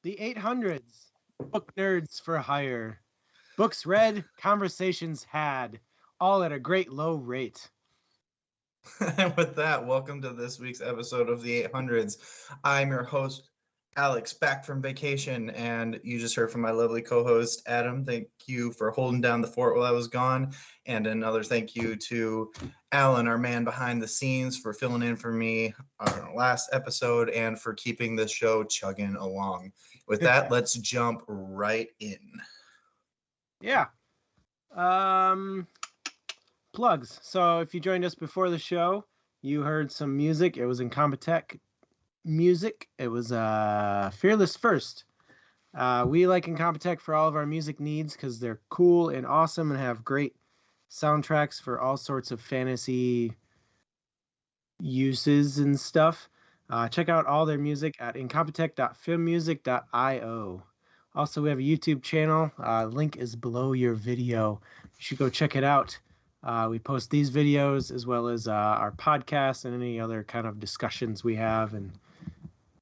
The 800's, book nerds for hire. Books read, conversations had, all at a great low rate. And with that, welcome to this week's episode of the 800's. I'm your host, Alex, back from vacation, and you just heard from my lovely co-host, Adam. Thank you for holding down the fort while I was gone, and another thank you to Alan, our man behind the scenes, for filling in for me on our last episode and for keeping this show chugging along. With that, let's jump right in. Yeah. Plugs. So if you joined us before the show, you heard some music. It was Incompetech music. It was Fearless First. We like Incompetech for all of our music needs because they're cool and awesome and have great soundtracks for all sorts of fantasy uses and stuff. Check out all their music at incompetech.filmmusic.io. Also, we have a YouTube channel. Link is below your video. You should go check it out. We post these videos as well as our podcasts and any other kind of discussions we have and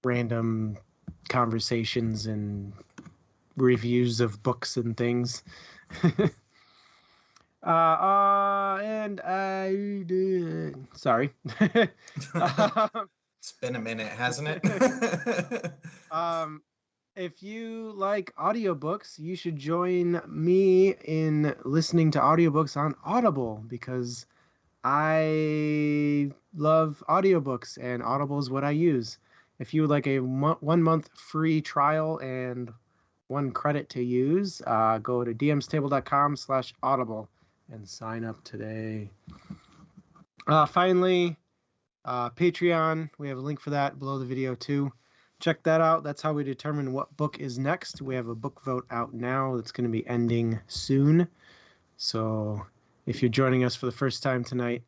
random conversations and reviews of books and things. And I did. Sorry. It's been a minute, hasn't it? If you like audiobooks, you should join me in listening to audiobooks on Audible because I love audiobooks and Audible is what I use. If you would like a 1 month free trial and 1 credit to use, go to dmstable.com/audible and sign up today. Finally, Patreon. We have a link for that below the video too. Check that out. That's how we determine what book is next. We have a book vote out now that's going to be ending soon. So if you're joining us for the first time tonight,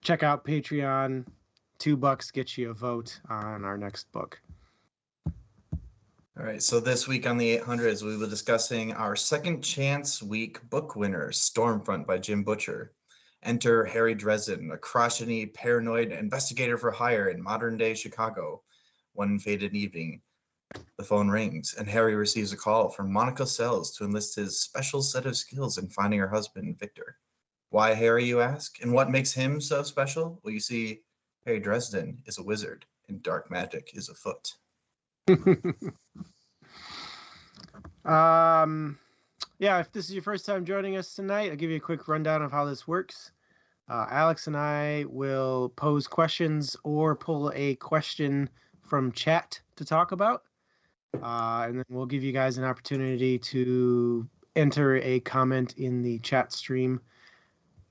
check out Patreon. $2 gets you a vote on our next book. All right, so this week on the 800s, we will be discussing our Second Chance Week book winner, Stormfront by Jim Butcher. Enter Harry Dresden, a crotchety, paranoid investigator for hire in modern-day Chicago. One fated evening, the phone rings, and Harry receives a call from Monica Sells to enlist his special set of skills in finding her husband, Victor. Why Harry, you ask? And what makes him so special? Well, you see, Harry Dresden is a wizard, and dark magic is afoot. Yeah, if this is your first time joining us tonight, I'll give you a quick rundown of how this works. Alex and I will pose questions or pull a question from chat to talk about. And then we'll give you guys an opportunity to enter a comment in the chat stream.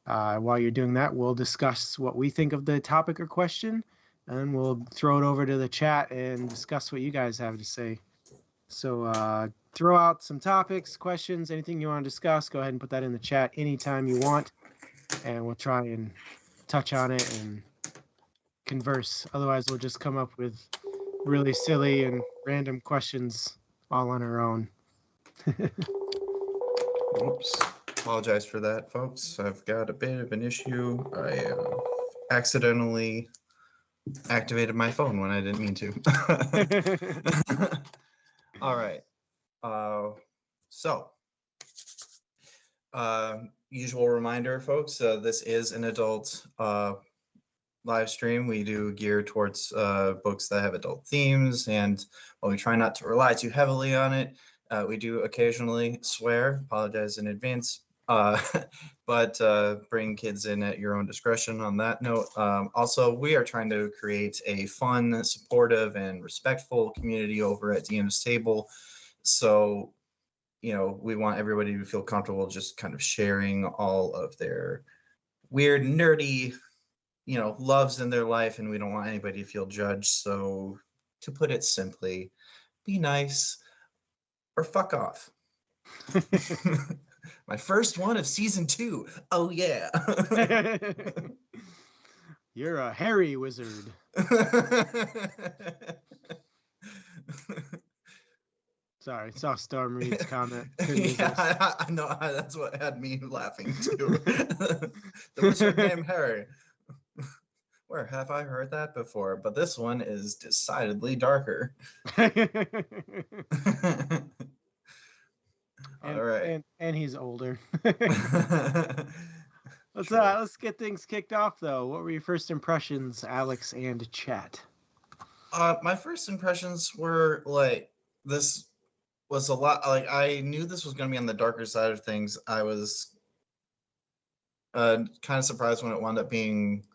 While you're doing that, we'll discuss what we think of the topic or question, and we'll throw it over to the chat and discuss what you guys have to say. So throw out some topics, questions, anything you want to discuss. Go ahead and put that in the chat anytime you want, and we'll try and touch on it and converse. Otherwise, we'll just come up with really silly and random questions all on our own. Oops. Apologize for that, folks. I've got a bit of an issue. I accidentally activated my phone when I didn't mean to. All right. Usual reminder, folks, this is an adult live stream. We do gear towards books that have adult themes, and while we try not to rely too heavily on it, we do occasionally swear. Apologize in advance. But bring kids in at your own discretion on that note. Also, we are trying to create a fun, supportive, and respectful community over at DM's Table. So, you know, we want everybody to feel comfortable just kind of sharing all of their weird, nerdy, you know, loves in their life, and we don't want anybody to feel judged. So, to put it simply, be nice or fuck off. My first one of season 2. Oh, yeah. You're a hairy wizard. Sorry, saw Storm Reed's comment. Yeah, I know. That's what had me laughing, too. The wizard named Harry. Where have I heard that before? But this one is decidedly darker. All right. And he's older. Sure. Let's get things kicked off though. What were your first impressions, Alex and Chat? My first impressions were like this was a lot like I knew this was going to be on the darker side of things. I was kind of surprised when it wound up being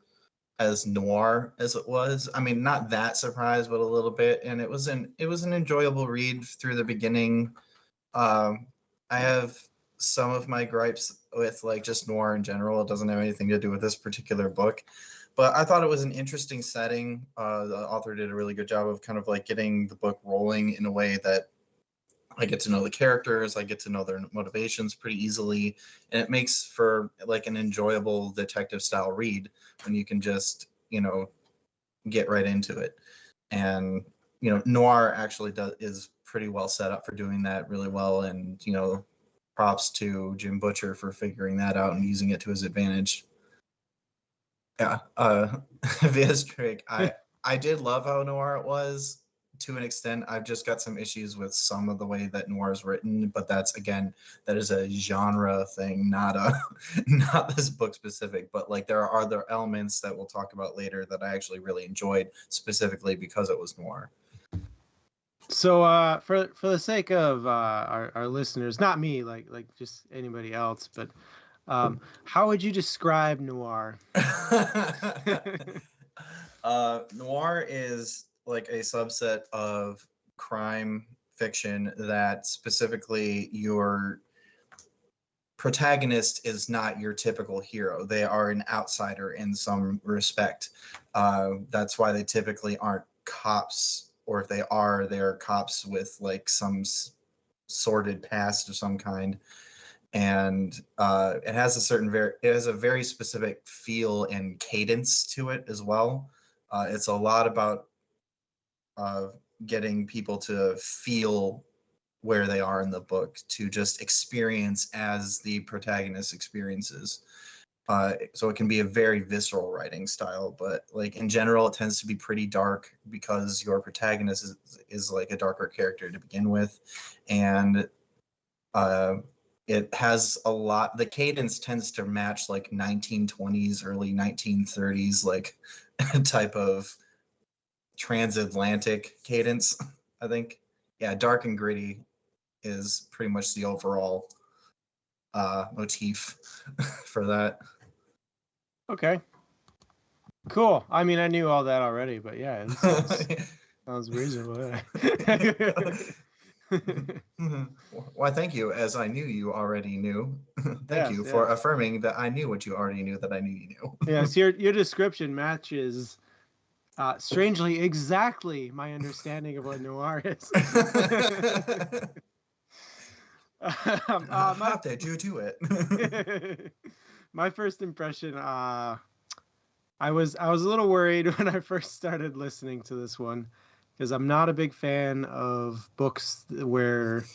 as noir as it was. I mean, not that surprised, but a little bit. And it was an enjoyable read through the beginning. I have some of my gripes with like just noir in general. It doesn't have anything to do with this particular book, but I thought it was an interesting setting. The author did a really good job of kind of like getting the book rolling in a way that I get to know the characters, I get to know their motivations pretty easily, and it makes for like an enjoyable detective style read when you can just, get right into it. And, Noir actually is pretty well set up for doing that really well. And, props to Jim Butcher for figuring that out and using it to his advantage. Yeah. Viastric, I did love how Noir it was. To an extent, I've just got some issues with some of the way that noir is written, but that is a genre thing, not not this book specific. But like there are other elements that we'll talk about later that I actually really enjoyed, specifically because it was noir. So for the sake of our listeners, not me, like just anybody else, but how would you describe noir? Noir is like a subset of crime fiction that specifically your protagonist is not your typical hero. They are an outsider in some respect. That's why they typically aren't cops, or if they are, they're cops with like some sordid past of some kind. And it has a very specific feel and cadence to it as well. It's a lot about getting people to feel where they are in the book, to just experience as the protagonist experiences. So it can be a very visceral writing style, but like in general, it tends to be pretty dark because your protagonist is like a darker character to begin with. And it has a lot, the cadence tends to match like 1920s, early 1930s, like type of transatlantic cadence, I think. Yeah, dark and gritty is pretty much the overall motif for that. Okay. Cool. I mean, I knew all that already, but yeah, it sounds reasonable. Why, thank you, as I knew you already knew. Thank you for affirming that I knew what you already knew that I knew you knew. Yes, your description matches strangely exactly my understanding of what noir is. How did you do it? My first impression, I was a little worried when I first started listening to this one, because I'm not a big fan of books where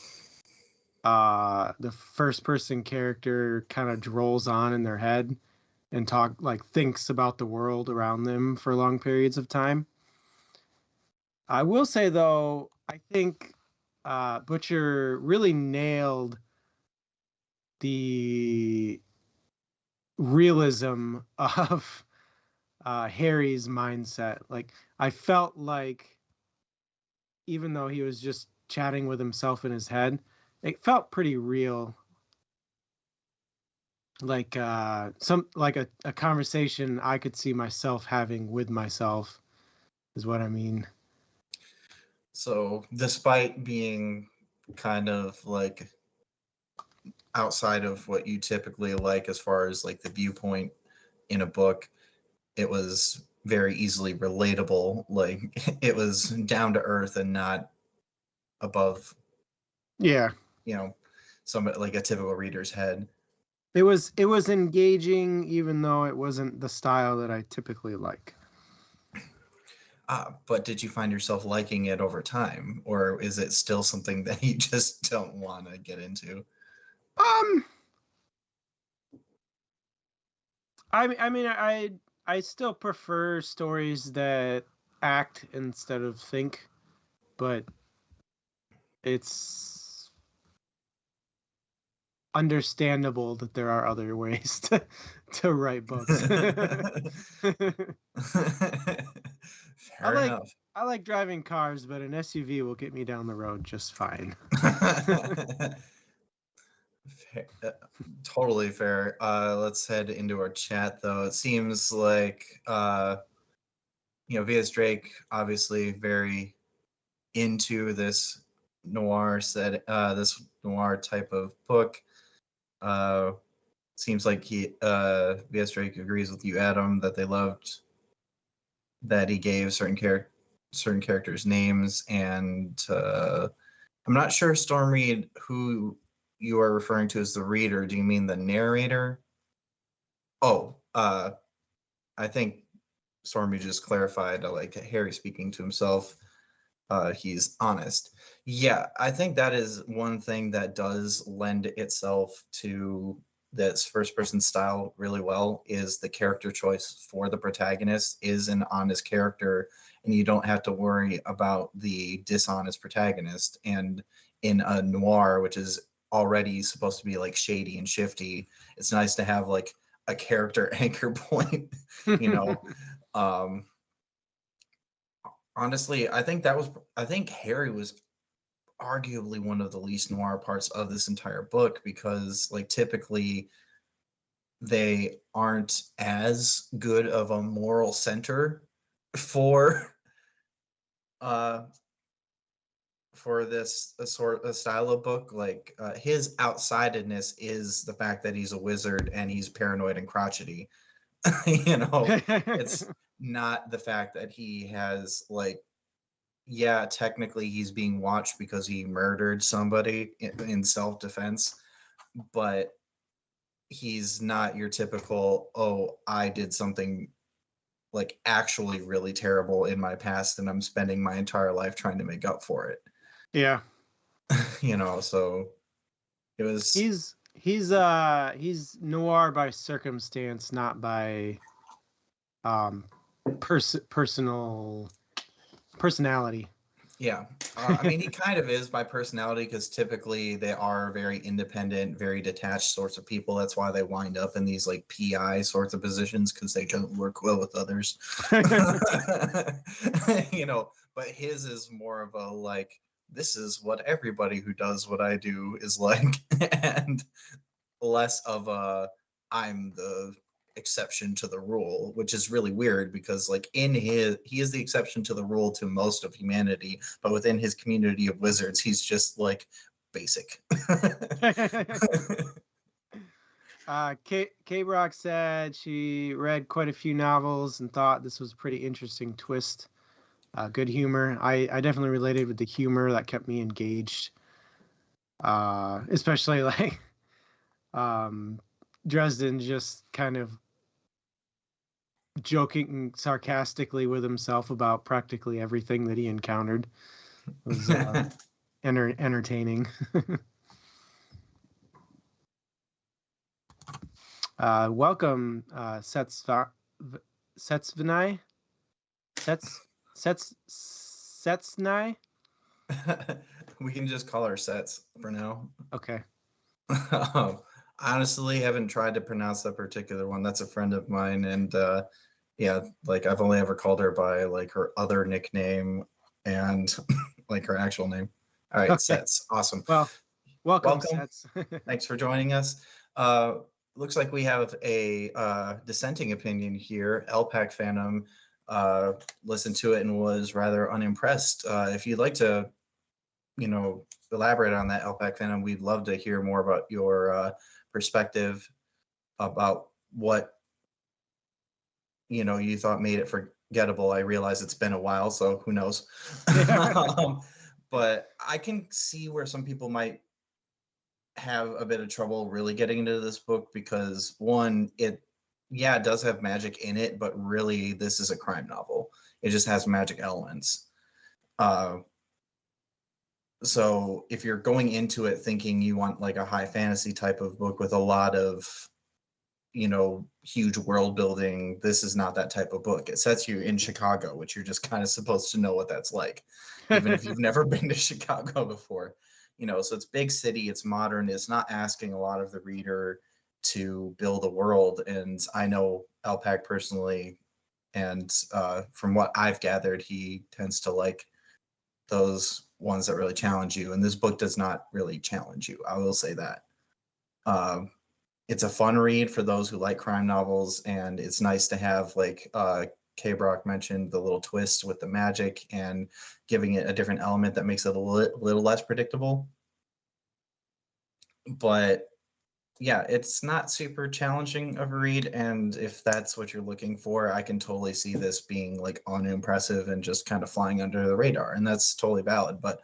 the first person character kind of drolls on in their head and thinks about the world around them for long periods of time. I will say though, I think Butcher really nailed the realism of Harry's mindset. Like I felt like even though he was just chatting with himself in his head, it felt pretty real. Like a conversation I could see myself having with myself is what I mean. So despite being kind of like outside of what you typically like as far as like the viewpoint in a book, it was very easily relatable. Like it was down to earth and not above, somebody like a typical reader's head. It was engaging, even though it wasn't the style that I typically like. But did you find yourself liking it over time, or is it still something that you just don't want to get into? I mean, I still prefer stories that act instead of think, but it's understandable that there are other ways to write books. I Fair like enough. I like driving cars, but an SUV will get me down the road just fine. Totally fair. Let's head into our chat though. It seems like V.S. Drake obviously very into this this noir type of book. Uh, seems like V.S. Drake agrees with you, Adam, that they loved that he gave certain characters names, and I'm not sure, Stormreed, who you are referring to as the reader. Do you mean the narrator? Oh, I think Stormy just clarified, like Harry speaking to himself. He's honest. Yeah, I think that is one thing that does lend itself to this first person style really well, is the character choice for the protagonist is an honest character, and you don't have to worry about the dishonest protagonist. And in a noir, which is already supposed to be like shady and shifty, it's nice to have like a character anchor point, you know. um Honestly, I think Harry was arguably one of the least noir parts of this entire book, because like typically they aren't as good of a moral center for uh this a style of book. Like his outsidedness is the fact that he's a wizard and he's paranoid and crotchety. It's not the fact that he has like, yeah, technically he's being watched because he murdered somebody in self-defense, but he's not your typical, oh, I did something like actually really terrible in my past and I'm spending my entire life trying to make up for it. Yeah. So it was. He's noir by circumstance, not by um personality. Yeah. I mean, he kind of is by personality, because typically they are very independent, very detached sorts of people. That's why they wind up in these like PI sorts of positions, because they don't work well with others. But his is more of a like, this is what everybody who does what I do is like, and less of a, I'm the exception to the rule, which is really weird, because like he is the exception to the rule to most of humanity, but within his community of wizards he's just like basic. K Brock said she read quite a few novels and thought this was a pretty interesting twist. Good humor. I definitely related with the humor that kept me engaged. Especially like Dresden just kind of joking sarcastically with himself about practically everything that he encountered. It was entertaining. Welcome, Setsvinai. Setsnai. We can just call her Sets for now. Okay. Honestly, haven't tried to pronounce that particular one. That's a friend of mine, and yeah, like I've only ever called her by like her other nickname and like her actual name. All right, Okay. Sets. Awesome. Well, welcome. Sets. Thanks for joining us. Looks like we have a dissenting opinion here. LPAC Phantom listened to it and was rather unimpressed. If you'd like to, elaborate on that, LPAC Phantom, we'd love to hear more about your perspective about what you thought made it forgettable. I realize it's been a while, so who knows. But I can see where some people might have a bit of trouble really getting into this book, because one, it does have magic in it, but really this is a crime novel. It just has magic elements. So if you're going into it thinking you want like a high fantasy type of book with a lot of huge world building. This is not that type of book. It sets you in Chicago, which you're just kind of supposed to know what that's like, even if you've never been to Chicago before. So it's big city, it's modern, it's not asking a lot of the reader to build a world. And I know Alpac personally, and from what I've gathered, he tends to like those ones that really challenge you. And this book does not really challenge you. I will say that. It's a fun read for those who like crime novels, and it's nice to have, like K. Brock mentioned, the little twist with the magic and giving it a different element that makes it a little less predictable. But yeah, it's not super challenging of a read, and if that's what you're looking for, I can totally see this being like unimpressive and just kind of flying under the radar, and that's totally valid. But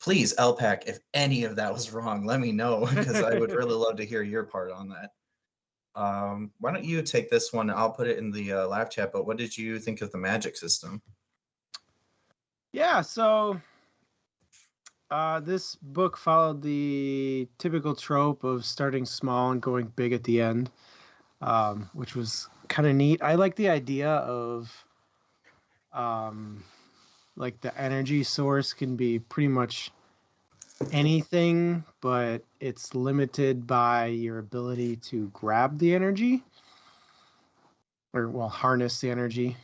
please, Alpac, if any of that was wrong, let me know, because I would really love to hear your part on that. Why don't you take this one? I'll put it in the live chat, but what did you think of the magic system? Yeah, so this book followed the typical trope of starting small and going big at the end, which was kind of neat. I like the idea of like the energy source can be pretty much anything, but it's limited by your ability to grab the energy, or well, harness the energy.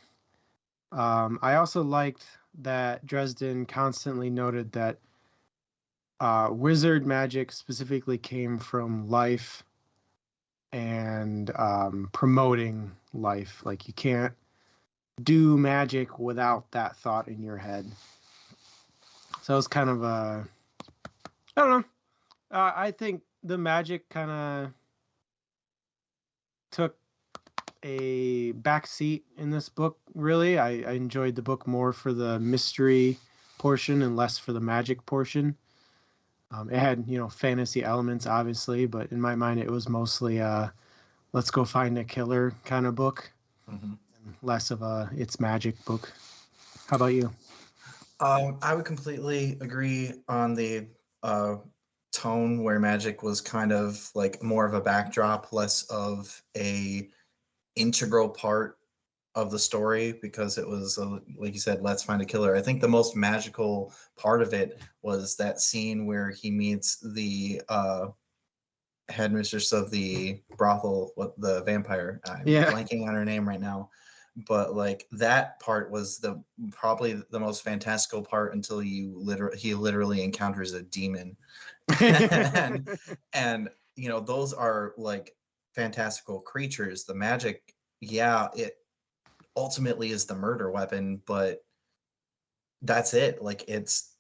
I also liked that Dresden constantly noted that wizard magic specifically came from life and promoting life. Like, you can't do magic without that thought in your head. So it was kind of a, I don't know. I think the magic kind of took a back seat in this book, really. I enjoyed the book more for the mystery portion and less for the magic portion. It had, fantasy elements, obviously, but in my mind, it was mostly let's go find a killer kind of book, and less of a it's magic book. How about you? I would completely agree on the tone, where magic was kind of like more of a backdrop, less of a integral part of the story, because it was like you said, let's find a killer. I think the most magical part of it was that scene where he meets the headmistress of the brothel, the vampire. I'm blanking on her name right now, but like that part was probably the most fantastical part until he literally encounters a demon. and those are like fantastical creatures. The magic, yeah, it ultimately is the murder weapon, but that's it. Like it's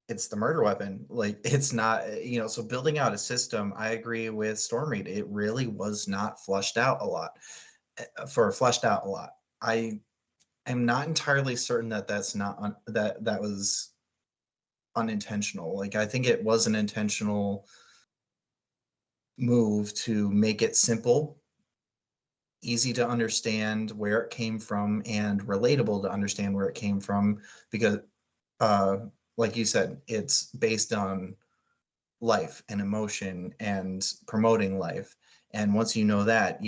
the murder weapon. Like, it's not, so building out a system, I agree with Stormreed, it really was not fleshed out a lot. I am not entirely certain that that's not that was unintentional. Like, I think it was an intentional move to make it simple, easy to understand where it came from, and relatable to understand where it came from, because like you said, it's based on life and emotion and promoting life. And once you know that,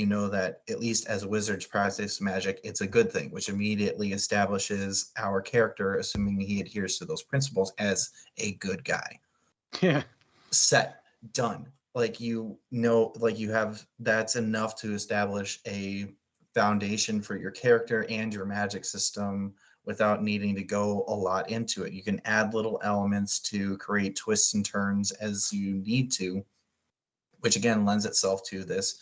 at least as wizards practice magic, it's a good thing, which immediately establishes our character, assuming he adheres to those principles, as a good guy. Yeah. Set, done. Like, you have, that's enough to establish a foundation for your character and your magic system without needing to go a lot into it. You can add little elements to create twists and turns as you need to, which again lends itself to this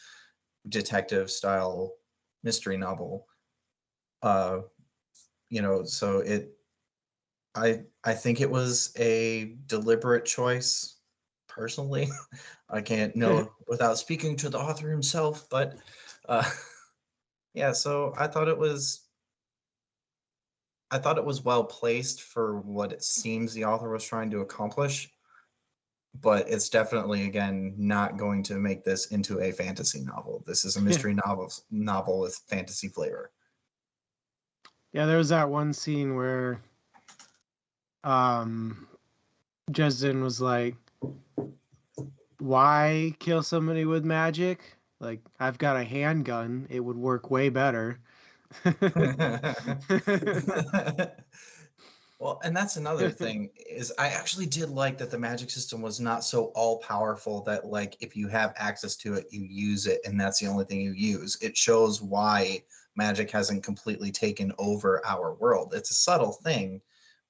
detective style mystery novel. So I think it was a deliberate choice, personally. I can't know without speaking to the author himself, but yeah, so I thought it was well placed for what it seems the author was trying to accomplish, but it's definitely, again, not going to make this into a fantasy novel. This is a mystery novel with fantasy flavor. Yeah, there was that one scene where Dresden was like, why kill somebody with magic? Like, I've got a handgun, it would work way better. Well, and that's another thing is I actually did like that the magic system was not so all powerful that like if you have access to it, you use it and that's the only thing you use. It shows why magic hasn't completely taken over our world. It's a subtle thing,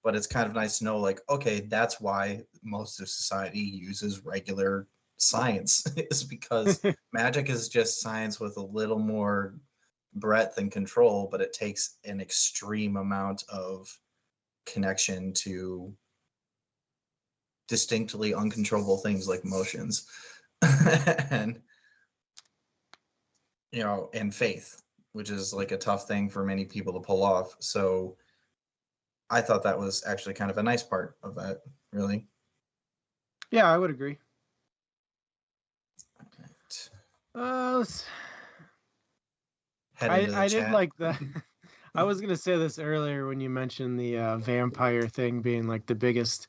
but it's kind of nice to know like, okay, that's why most of society uses regular science is because magic is just science with a little more breadth and control, but it takes an extreme amount of connection to distinctly uncontrollable things like emotions and and faith, which is like a tough thing for many people to pull off. So I thought that was actually kind of a nice part of that, really. Yeah, I would agree. Right. Head into the I did chat. like the. I was gonna say this earlier when you mentioned the vampire thing being like the biggest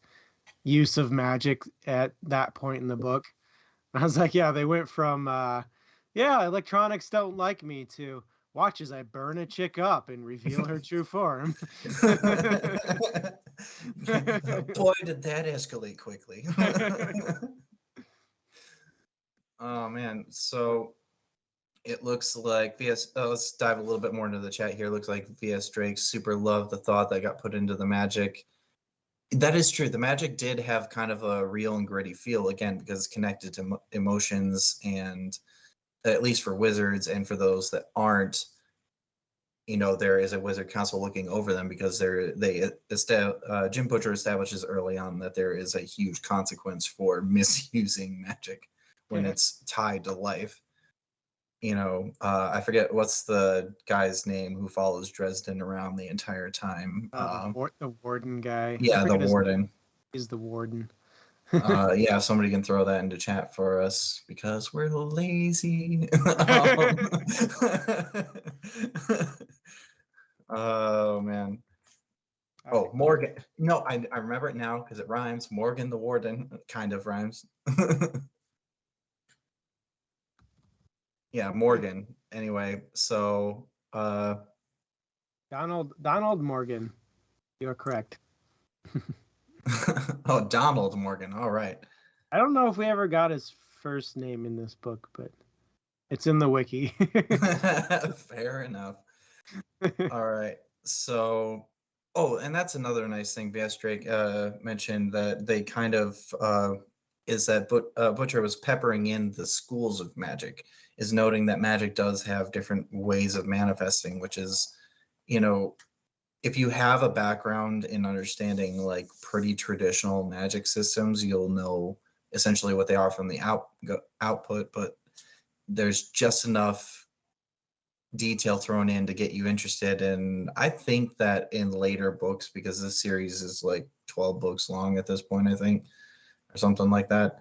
use of magic at that point in the book. I was like, yeah, they went from yeah, electronics don't like me to watch as I burn a chick up and reveal her true form. Boy, did that escalate quickly. Oh man, so it looks like VS. Let's dive a little bit more into the chat here. It looks like VS Drake super loved the thought that got put into the magic. That is true. The magic did have kind of a real and gritty feel again because it's connected to emotions, and at least for wizards and for those that aren't, there is a wizard council looking over them because Jim Butcher establishes early on that there is a huge consequence for misusing magic when it's tied to life. I forget what's the guy's name who follows Dresden around the entire time. The warden guy. I Yeah, the forget his name. warden. He's the warden. Yeah, somebody can throw that into chat for us because we're lazy. Oh man. Oh, Morgan. No, I remember it now because it rhymes. Morgan the warden kind of rhymes. Yeah, Morgan. Anyway, so Donald Morgan. You're correct. oh, Donald Morgan. All right. I don't know if we ever got his first name in this book, but it's in the wiki. Fair enough. All right. So, and that's another nice thing. B.S. Drake mentioned that they kind of is that Butcher was peppering in the schools of magic, is noting that magic does have different ways of manifesting, which is, if you have a background in understanding like pretty traditional magic systems, you'll know essentially what they are from the output, but there's just enough detail thrown in to get you interested. And I think that in later books, because this series is like 12 books long at this point, I think, or something like that.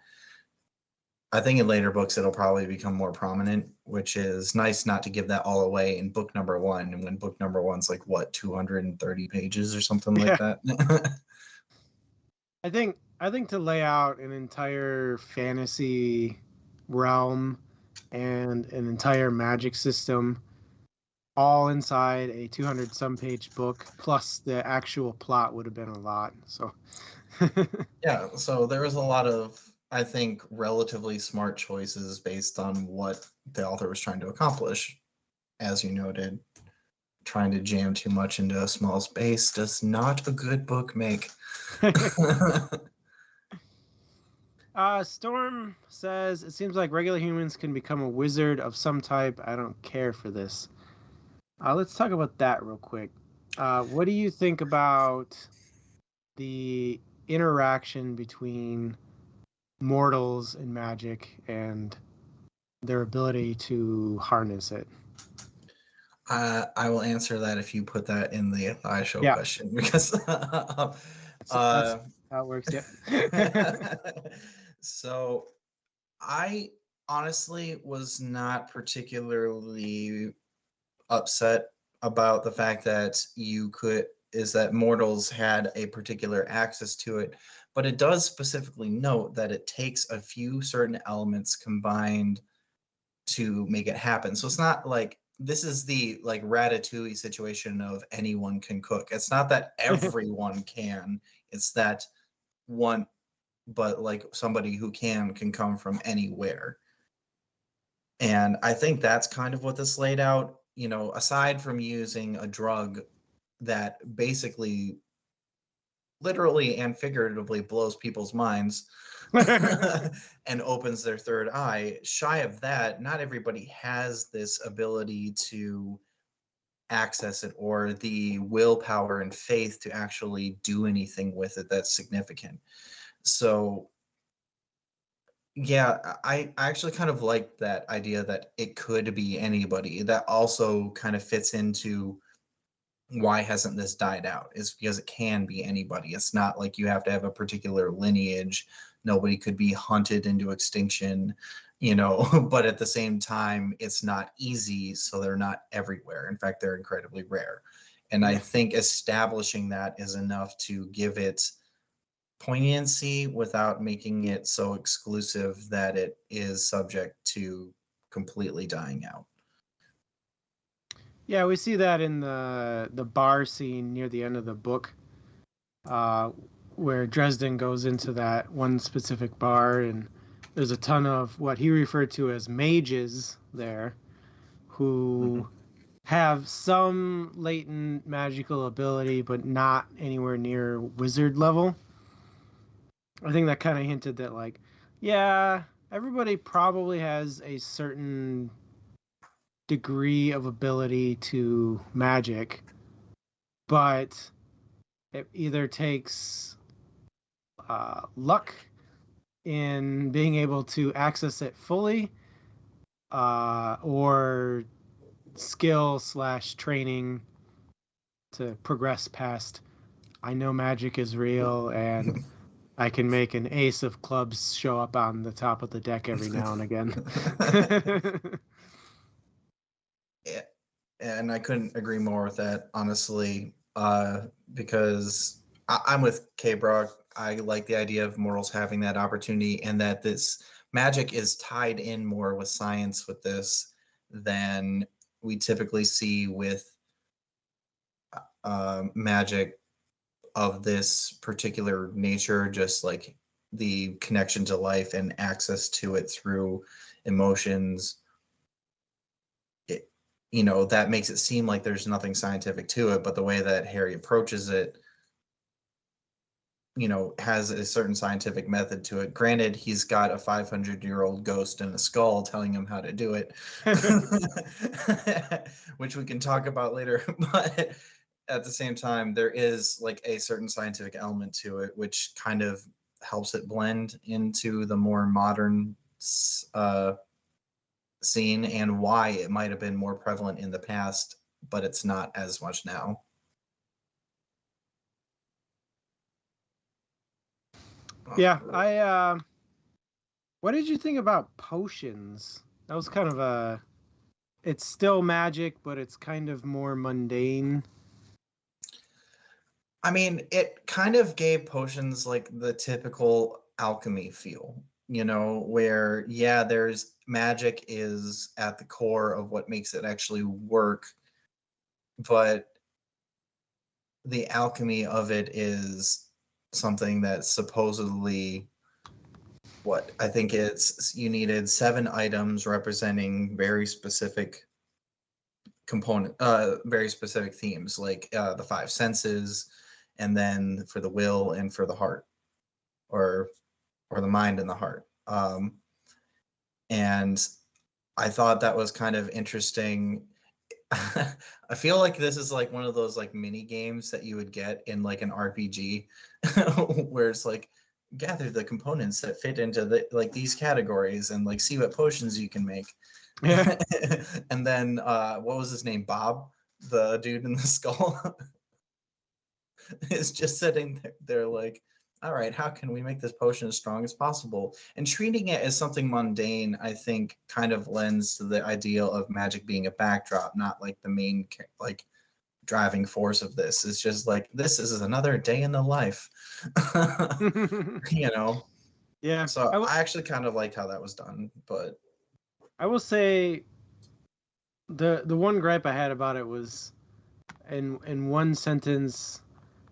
I think in later books it'll probably become more prominent, which is nice not to give that all away in book number one. And when book number one's like what, 230 pages or something like that. I think to lay out an entire fantasy realm and an entire magic system all inside a 200 some page book plus the actual plot would have been a lot. So yeah, so there was a lot of, I think, relatively smart choices based on what the author was trying to accomplish. As you noted, trying to jam too much into a small space does not a good book make. Storm says, it seems like regular humans can become a wizard of some type. I don't care for this. Let's talk about that real quick. What do you think about the interaction between mortals and magic and their ability to harness it? I will answer that if you put that in the I show question because that's how it works. Yeah. So I honestly was not particularly upset about the fact that that mortals had a particular access to it, but it does specifically note that it takes a few certain elements combined to make it happen. So it's not like this is the like Ratatouille situation of anyone can cook. It's not that everyone can. It's that one, but like somebody who can come from anywhere. And I think that's kind of what this laid out. You know, aside from using a drug that basically literally and figuratively blows people's minds and opens their third eye, shy of that, not everybody has this ability to access it or the willpower and faith to actually do anything with it that's significant. So yeah, I actually kind of like that idea that it could be anybody. That also kind of fits into why hasn't this died out, is because it can be anybody. It's not like you have to have a particular lineage. Nobody could be hunted into extinction, you know, but at the same time, it's not easy, so they're not everywhere. In fact, they're incredibly rare. And I think establishing that is enough to give it poignancy without making it so exclusive that it is subject to completely dying out. Yeah, we see that in the bar scene near the end of the book, where Dresden goes into that one specific bar, and there's a ton of what he referred to as mages there, who have some latent magical ability, but not anywhere near wizard level. I think that kind of hinted that, like, yeah, everybody probably has a certain degree of ability to magic, but it either takes luck in being able to access it fully, or skill / training to progress past, I know magic is real and I can make an ace of clubs show up on the top of the deck every now and again. Yeah, and I couldn't agree more with that, honestly, because I'm with K Brock. I like the idea of mortals having that opportunity, and that this magic is tied in more with science with this than we typically see with magic of this particular nature, just like the connection to life and access to it through emotions. You know, that makes it seem like there's nothing scientific to it, but the way that Harry approaches it, you know, has a certain scientific method to it. Granted, he's got a 500-year-old ghost in a skull telling him how to do it, which we can talk about later. But at the same time, there is like a certain scientific element to it, which kind of helps it blend into the more modern scene, and why it might have been more prevalent in the past, but it's not as much now. Yeah, what did you think about potions? That was kind of a, it's still magic, but it's kind of more mundane. I mean, it kind of gave potions like the typical alchemy feel, you know, where, yeah, there's magic is at the core of what makes it actually work, but the alchemy of it is something that supposedly, what I think it's, you needed 7 items representing very specific very specific themes, like the 5 senses, and then for the will and for the heart, or the mind and the heart. And I thought that was kind of interesting. I feel like this is like one of those like mini games that you would get in like an RPG, where it's like, gather the components that fit into the like these categories and like see what potions you can make. Yeah. And then what was his name? Bob, the dude in the skull, is just sitting there like, all right, how can we make this potion as strong as possible? And treating it as something mundane, I think, kind of lends to the ideal of magic being a backdrop, not like the main like driving force of this. It's just like, this is another day in the life. You know. Yeah. So I actually kind of liked how that was done, but I will say the one gripe I had about it was in one sentence,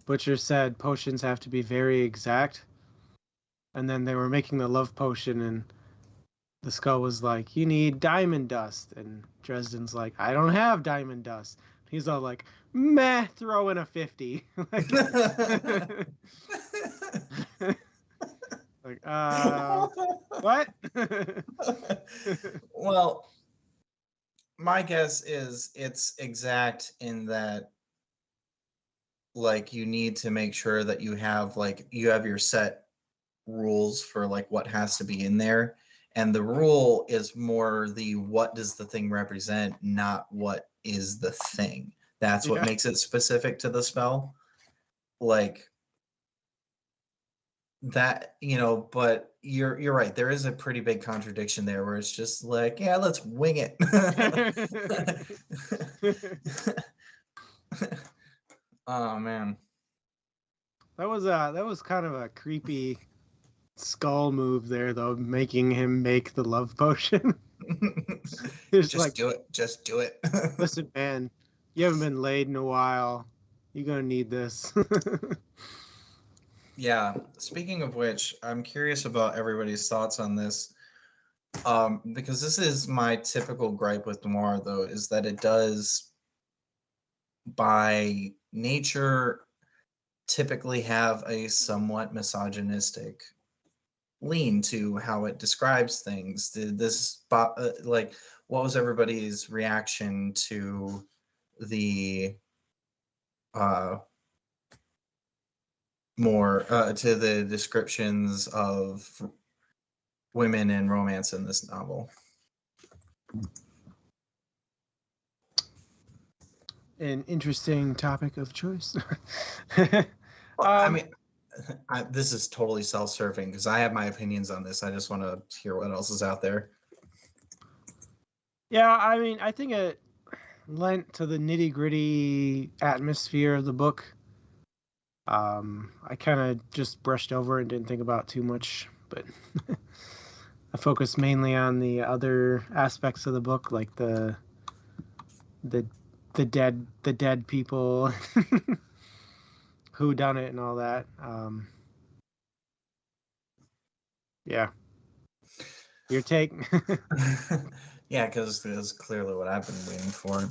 Butcher said potions have to be very exact, and then they were making the love potion, and the skull was like, "You need diamond dust," and Dresden's like, "I don't have diamond dust." He's all like, "Meh, throw in a 50." Like, like, what? Well, my guess is it's exact in that, like, you need to make sure that you have your set rules for like what has to be in there, and the rule is more the what does the thing represent, not what is the thing. That's what Yeah. makes it specific to the spell. Like that, but you're right. There is a pretty big contradiction there where it's just like, yeah, let's wing it. Oh man. That was kind of a creepy skull move there, though, making him make the love potion. It's like, Do it. Just do it. listen, man, you haven't been laid in a while. You're gonna need this. Yeah. Speaking of which, I'm curious about everybody's thoughts on this. Because this is my typical gripe with Noir, though, is that it does, by nature, typically have a somewhat misogynistic lean to how it describes things. Like, what was everybody's reaction to the more to the descriptions of women in romance in this novel? An interesting topic of choice. I mean, this is totally self-serving because I have my opinions on this. I just want to hear what else is out there. Yeah, I mean, I think it lent to the nitty-gritty atmosphere of the book. I kind of just brushed over and didn't think about too much, but I focused mainly on the other aspects of the book, like the dead people, who done it, and all that. Yeah, your take. Yeah, because it's clearly what I've been waiting for.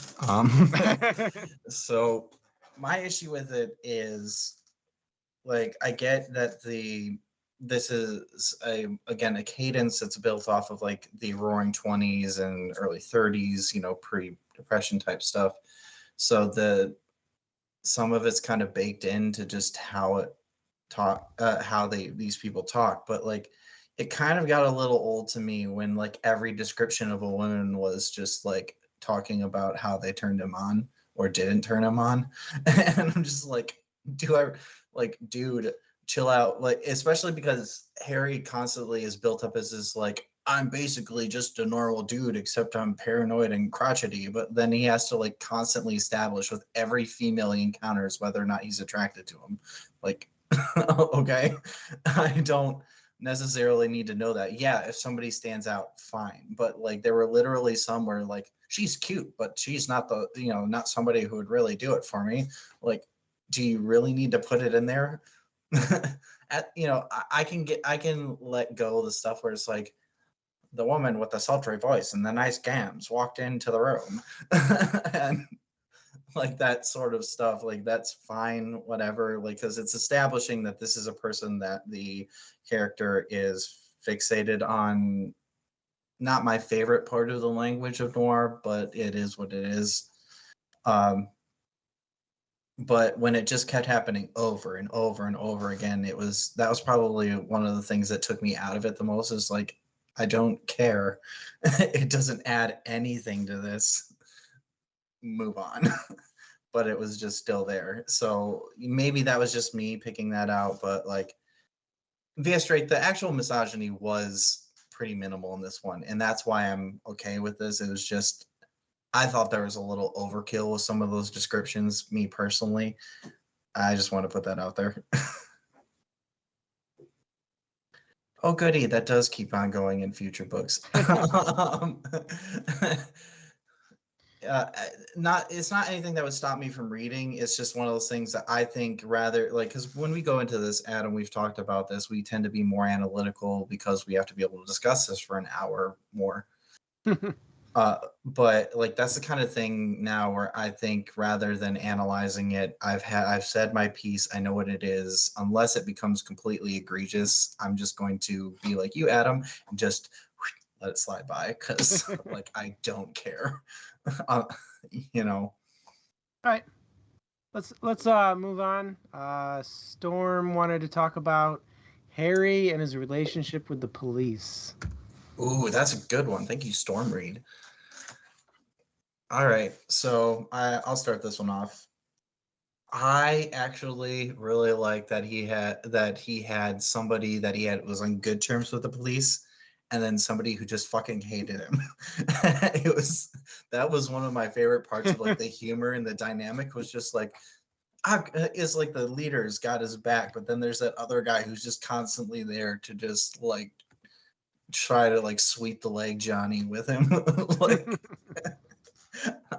So my issue with it is, like, I get that this is again a cadence that's built off of like the Roaring 20s and early 30s, pre-depression type stuff. So some of it's kind of baked into just how it how these people talk, but like it kind of got a little old to me when like every description of a woman was just like talking about how they turned him on or didn't turn him on. And I'm just like, dude, chill out. Like, especially because Harry constantly is built up as this like, I'm basically just a normal dude, except I'm paranoid and crotchety. But then he has to like constantly establish with every female he encounters whether or not he's attracted to him. Like, okay, I don't necessarily need to know that. Yeah, if somebody stands out, fine. But like, there were literally some where like, she's cute, but she's not not somebody who would really do it for me. Like, do you really need to put it in there? I can let go of the stuff where it's like, the woman with the sultry voice and the nice gams walked into the room. And like that sort of stuff, like that's fine, whatever, like, because it's establishing that this is a person that the character is fixated on. Not my favorite part of the language of noir, but it is what it is. But when it just kept happening over and over and over again, that was probably one of the things that took me out of it the most. Is like, I don't care. It doesn't add anything to this. Move on. But it was just still there. So maybe that was just me picking that out. But like, via straight, the actual misogyny was pretty minimal in this one. And that's why I'm okay with this. It was just, I thought there was a little overkill with some of those descriptions, me personally. I just want to put that out there. Oh, goody. That does keep on going in future books. um, it's not anything that would stop me from reading. It's just one of those things that I think rather like, because when we go into this, Adam, we've talked about this, we tend to be more analytical because we have to be able to discuss this for an hour more. But like that's the kind of thing now where I think rather than analyzing it, I've said my piece. I know what it is. Unless it becomes completely egregious, I'm just going to be like you, Adam, and just let it slide by because like I don't care. You know. All right, let's move on. Storm wanted to talk about Harry and his relationship with the police. Ooh, that's a good one. Thank you, Storm Reed. All right, so I'll start this one off. I actually really like that he had somebody that he had was on good terms with the police, and then somebody who just fucking hated him. That was one of my favorite parts of like the humor and the dynamic was just like is like the leader's got his back, but then there's that other guy who's just constantly there to just like try to like sweep the leg Johnny with him. Like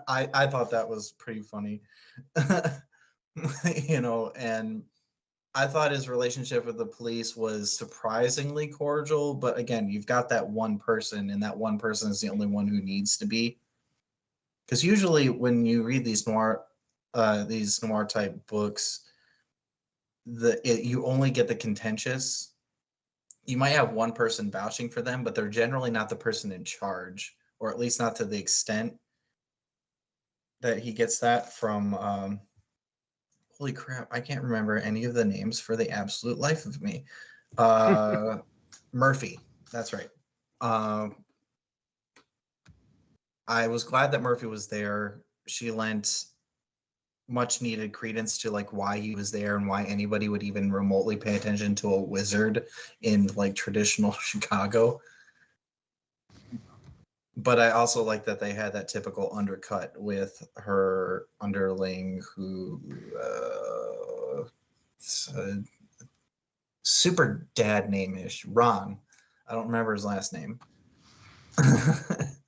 I thought that was pretty funny. You know, and I thought his relationship with the police was surprisingly cordial, but again, you've got that one person, and that one person is the only one who needs to be. Because usually, when you read these noir type books, you only get the contentious. You might have one person vouching for them, but they're generally not the person in charge, or at least not to the extent that he gets that from. Holy crap, I can't remember any of the names for the absolute life of me. Murphy, that's right. I was glad that Murphy was there. She lent much needed credence to like why he was there and why anybody would even remotely pay attention to a wizard in like traditional Chicago. But I also like that they had that typical undercut with her underling who super dad name-ish, Ron. I don't remember his last name.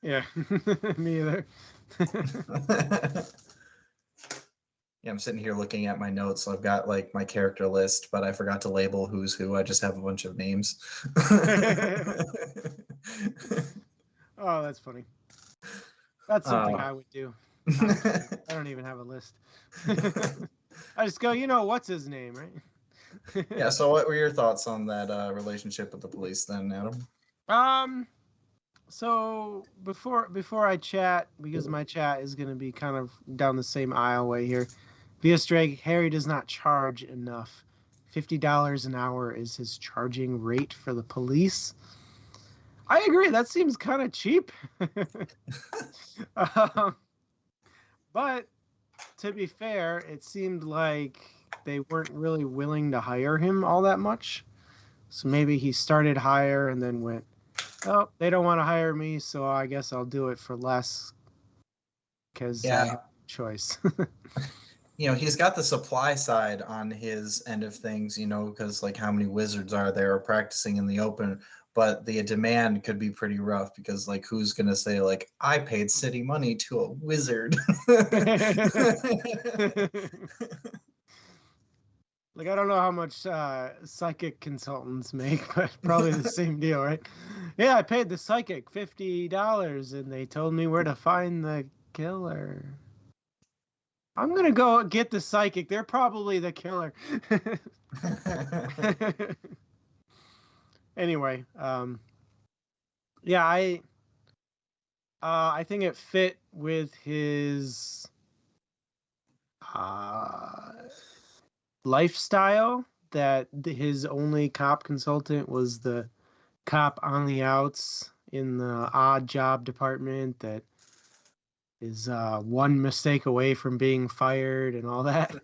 Yeah, me either. Yeah, I'm sitting here looking at my notes. So I've got like my character list, but I forgot to label who's who. I just have a bunch of names. Oh, that's funny. That's something I would do. I don't even have a list. I just go, what's his name, right? Yeah. So, what were your thoughts on that relationship with the police, then, Adam? So before I chat, because my chat is gonna be kind of down the same aisleway here. Via Strake, Harry does not charge enough. $50 an hour is his charging rate for the police. I agree. That seems kind of cheap. But to be fair, it seemed like they weren't really willing to hire him all that much. So maybe he started higher and then went, oh, they don't want to hire me, so I guess I'll do it for less because I have a choice. He's got the supply side on his end of things, because like how many wizards are there practicing in the open, but the demand could be pretty rough because like who's going to say like I paid city money to a wizard? Like, I don't know how much psychic consultants make, but probably the same deal, right? Yeah, I paid the psychic $50 and they told me where to find the killer. I'm going to go get the psychic. They're probably the killer. Anyway, yeah, I think it fit with his lifestyle that his only cop consultant was the cop on the outs in the odd job department that is one mistake away from being fired and all that.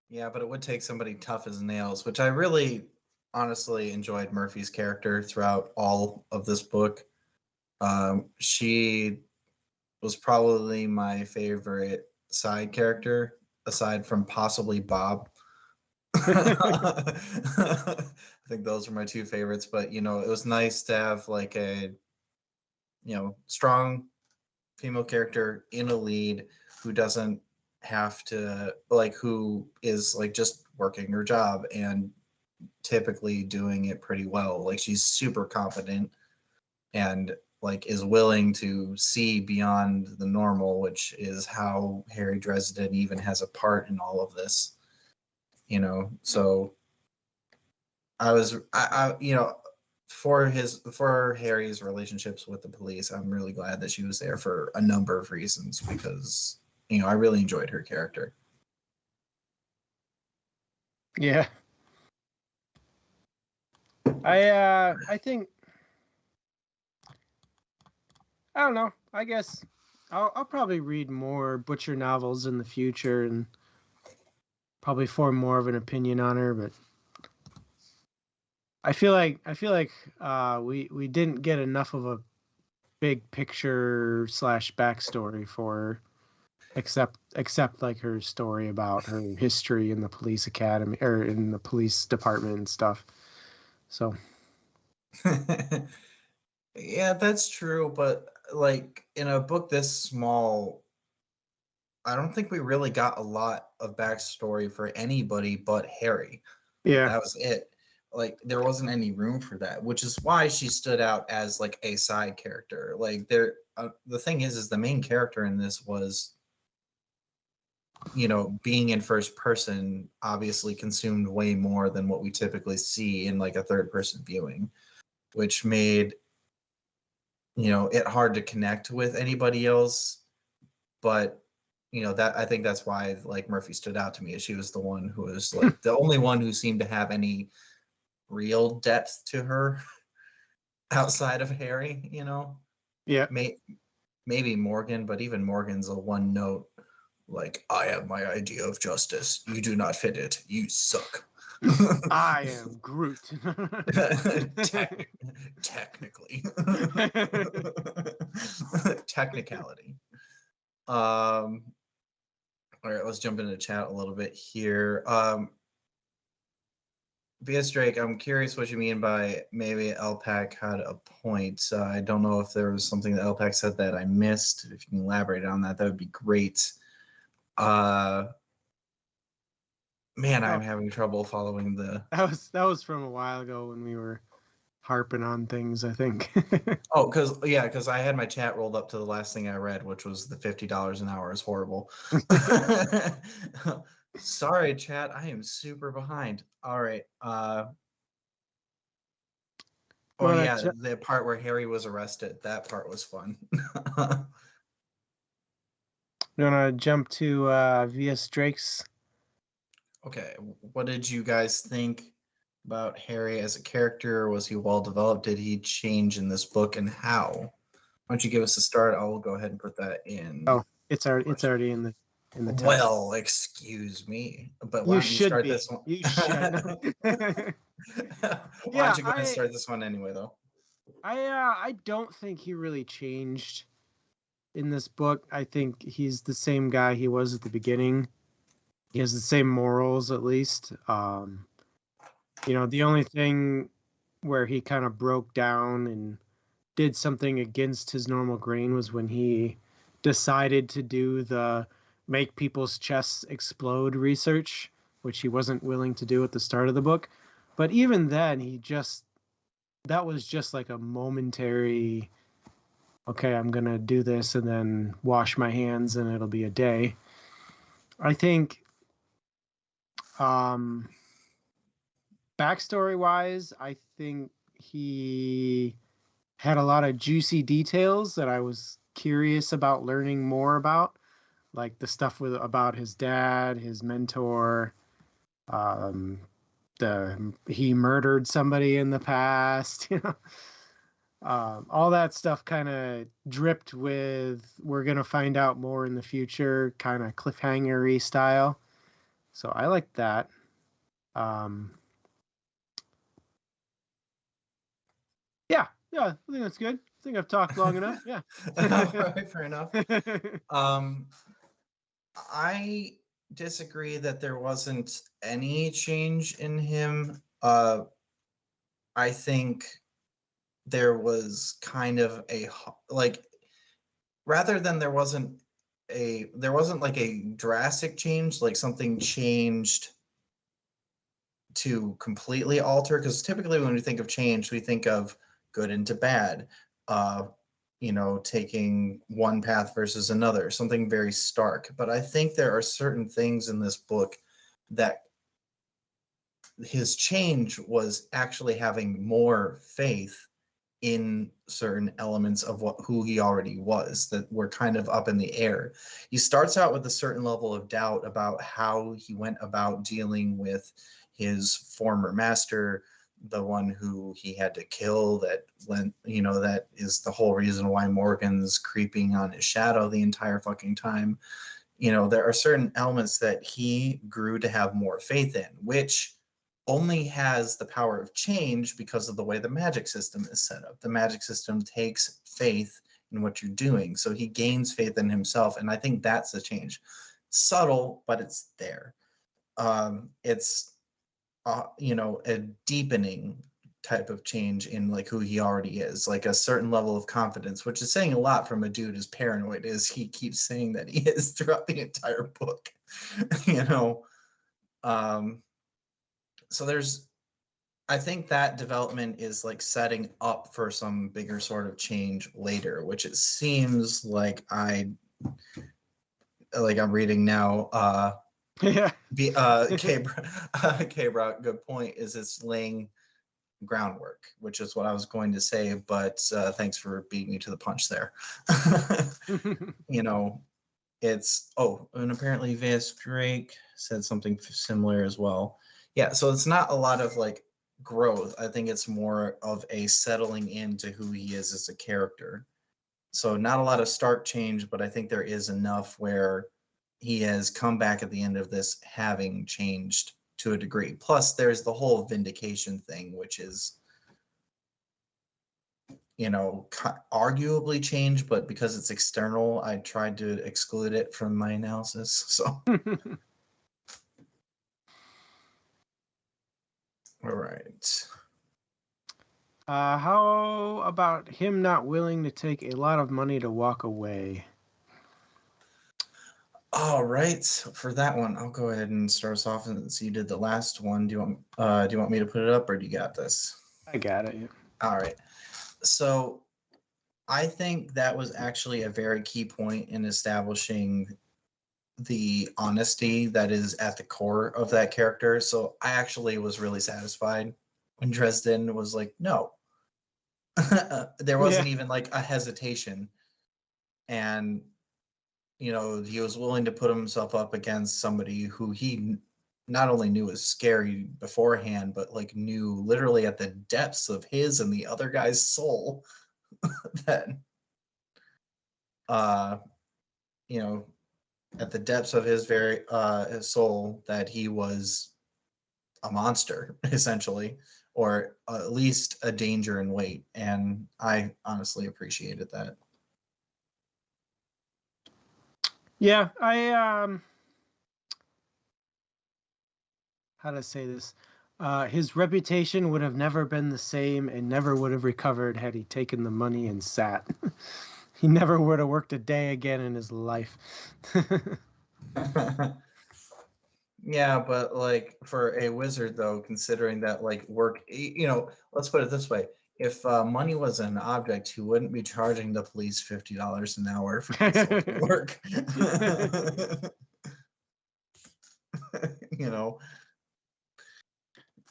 Yeah, but it would take somebody tough as nails, which I really honestly enjoyed Murphy's character throughout all of this book. She was probably my favorite side character, aside from possibly Bob. I think those are my two favorites, but it was nice to have like a strong female character in a lead who doesn't have to who is like just working her job and typically doing it pretty well. Like she's super competent and like is willing to see beyond the normal, which is how Harry Dresden even has a part in all of this. So I for Harry's relationships with the police, I'm really glad that she was there for a number of reasons because I really enjoyed her character. Yeah. I think I don't know. I guess I'll probably read more Butcher novels in the future and probably form more of an opinion on her, but I feel like we didn't get enough of a big picture / backstory for her, except like her story about her history in the police academy or in the police department and stuff. So yeah, that's true, but like in a book this small, I don't think we really got a lot of backstory for anybody but Harry. yeah, That was it. Like there wasn't any room for that, which is why she stood out as like a side character. Like the thing is the main character in this was, being in first person obviously consumed way more than what we typically see in like a third person viewing, which made it hard to connect with anybody else. But that I think that's why like Murphy stood out to me, is she was the one who was like the only one who seemed to have any real depth to her outside of Harry. yeah. Maybe Morgan, but even Morgan's a one note, like, I have my idea of justice, you do not fit it, you suck. I am Groot. Technically. Technicality. All right, let's jump into chat a little bit here. B.S. Drake, I'm curious what you mean by maybe LPAC had a point. I don't know if there was something that LPAC said that I missed. If you can elaborate on that, that would be great. Man, I'm having trouble following the... That was from a while ago when we were harping on things, I think. Oh, because I had my chat rolled up to the last thing I read, which was the $50 an hour is horrible. Sorry, chat. I am super behind. All right. The part where Harry was arrested. That part was fun. You want to jump to V.S. Drake's? Okay. What did you guys think about Harry as a character? Was he well developed? Did he change in this book, and how? Why don't you give us a start? I'll go ahead and put that in. Oh, it's already in the text. Well, excuse me, but why don't you start this one? You should. Why don't you go ahead and start this one anyway, though? I don't think he really changed in this book. I think he's the same guy he was at the beginning. He has the same morals, at least. The only thing where he kind of broke down and did something against his normal grain was when he decided to do the make people's chests explode research, which he wasn't willing to do at the start of the book. But even then, that was just like a momentary, okay, I'm going to do this and then wash my hands and it'll be a day. I think backstory wise, I think he had a lot of juicy details that I was curious about learning more about, like the stuff about his dad, his mentor, he murdered somebody in the past, all that stuff kind of dripped with we're gonna find out more in the future, kind of cliffhanger-y style. So I like that. Yeah, I think that's good. I think I've talked long enough. Yeah. All right, fair enough. I disagree that there wasn't any change in him. I think there was kind of like, rather than there wasn't like a drastic change, like something changed to completely alter, because typically when we think of change, we think of good into bad, uh taking one path versus another, something very stark. But I think there are certain things in this book that his change was actually having more faith in certain elements of who he already was that were kind of up in the air. He starts out with a certain level of doubt about how he went about dealing with his former master, the one who he had to kill, that that is the whole reason why Morgan's creeping on his shadow the entire fucking time. There are certain elements that he grew to have more faith in, which only has the power of change because of the way the magic system is set up. The magic system takes faith in what you're doing. So he gains faith in himself. And I think that's the change. Subtle, but it's there. It's, a deepening type of change in like who he already is, like a certain level of confidence, which is saying a lot from a dude as paranoid as he keeps saying that he is throughout the entire book. So I think that development is like setting up for some bigger sort of change later, which it seems like I'm reading now. Yeah. Brock, good point, is it's laying groundwork, which is what I was going to say, but thanks for beating me to the punch there. It's, and apparently Vance Drake said something similar as well. Yeah, so it's not a lot of like growth. I think it's more of a settling into who he is as a character. So not a lot of stark change, but I think there is enough where he has come back at the end of this having changed to a degree. Plus there's the whole vindication thing, which is arguably change, but because it's external, I tried to exclude it from my analysis. So all right. How about him not willing to take a lot of money to walk away? All right, for that one, I'll go ahead and start us off. Since you did the last one, do you want me to put it up, or do you got this? I got it. Yeah. All right. So I think that was actually a very key point in establishing the honesty that is at the core of that character. So I actually was really satisfied when Dresden was like, no. There wasn't even like a hesitation. And, he was willing to put himself up against somebody who he not only knew was scary beforehand, but like knew literally at the depths of his and the other guy's soul that, at the depths of his his soul, that he was a monster, essentially, or at least a danger in wait. And I honestly appreciated that. Yeah, how to say this? His reputation would have never been the same and never would have recovered had he taken the money and sat. He never would have worked a day again in his life. Yeah, but like for a wizard though, considering that like work, let's put it this way. If money was an object, he wouldn't be charging the police $50 an hour for consulting work.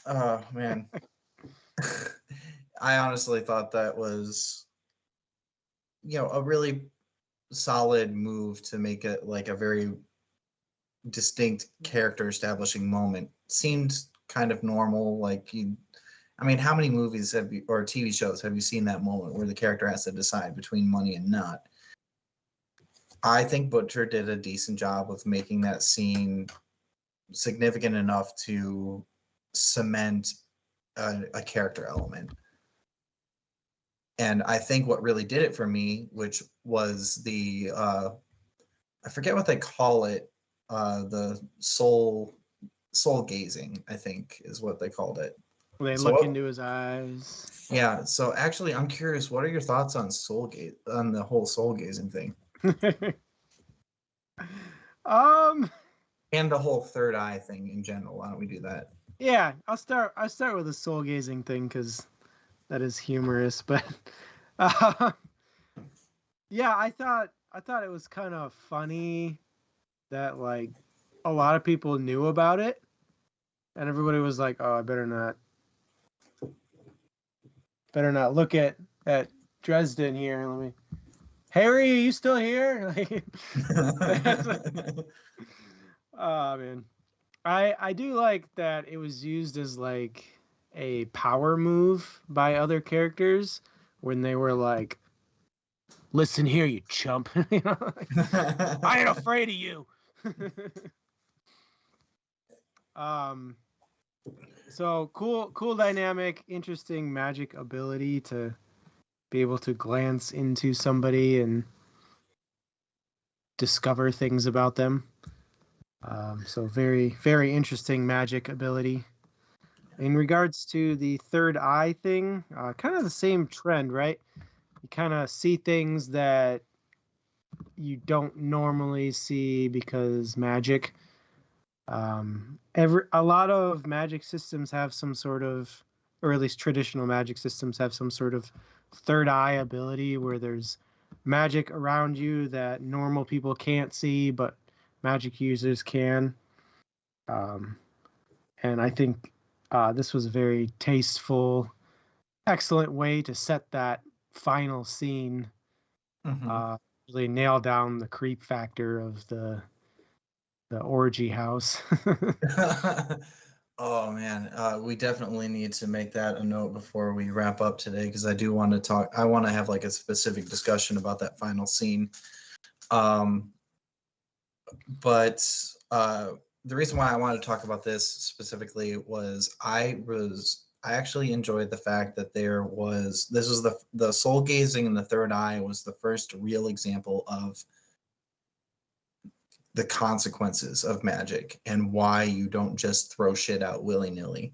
Oh man. I honestly thought that was, a really solid move to make it like a very distinct character establishing moment. Seemed kind of normal. Like how many movies or TV shows have you seen that moment where the character has to decide between money and not? I think Butcher did a decent job of making that scene significant enough to cement a character element. And I think what really did it for me, which was the I forget what they call it the soul gazing, I think is what they called it. They So look into his eyes. yeah, so actually I'm curious, what are your thoughts on the whole soul gazing thing? um And the whole third eye thing in general. Why don't we do that? yeah, I'll start with the soul gazing thing because that is humorous, but uh, yeah, I thought it was kind of funny that like a lot of people knew about it and everybody was like, oh, I better not look at Dresden here. Let me, Harry, are you still here? Oh man, I do like that it was used as like a power move by other characters when they were like, "Listen here, you chump," you know, like, I ain't afraid of you. um, so cool dynamic, interesting magic ability to be able to glance into somebody and discover things about them. So very interesting magic ability. In regards to the third eye thing, kind of the same trend, right? You kind of see things that you don't normally see because magic. A lot of magic systems have some sort of, or at least traditional magic systems have some sort of third eye ability where there's magic around you that normal people can't see, but magic users can. Um, and I think this was a very tasteful, excellent way to set that final scene. Mhm. Really nail down the creep factor of the orgy house. Oh man, we definitely need to make that a note before we wrap up today because I do want to talk. I want to have like a specific discussion about that final scene. Um, but the reason why I wanted to talk about this specifically was I actually enjoyed the fact that this was the soul gazing in the third eye was the first real example of the consequences of magic and why you don't just throw shit out willy-nilly,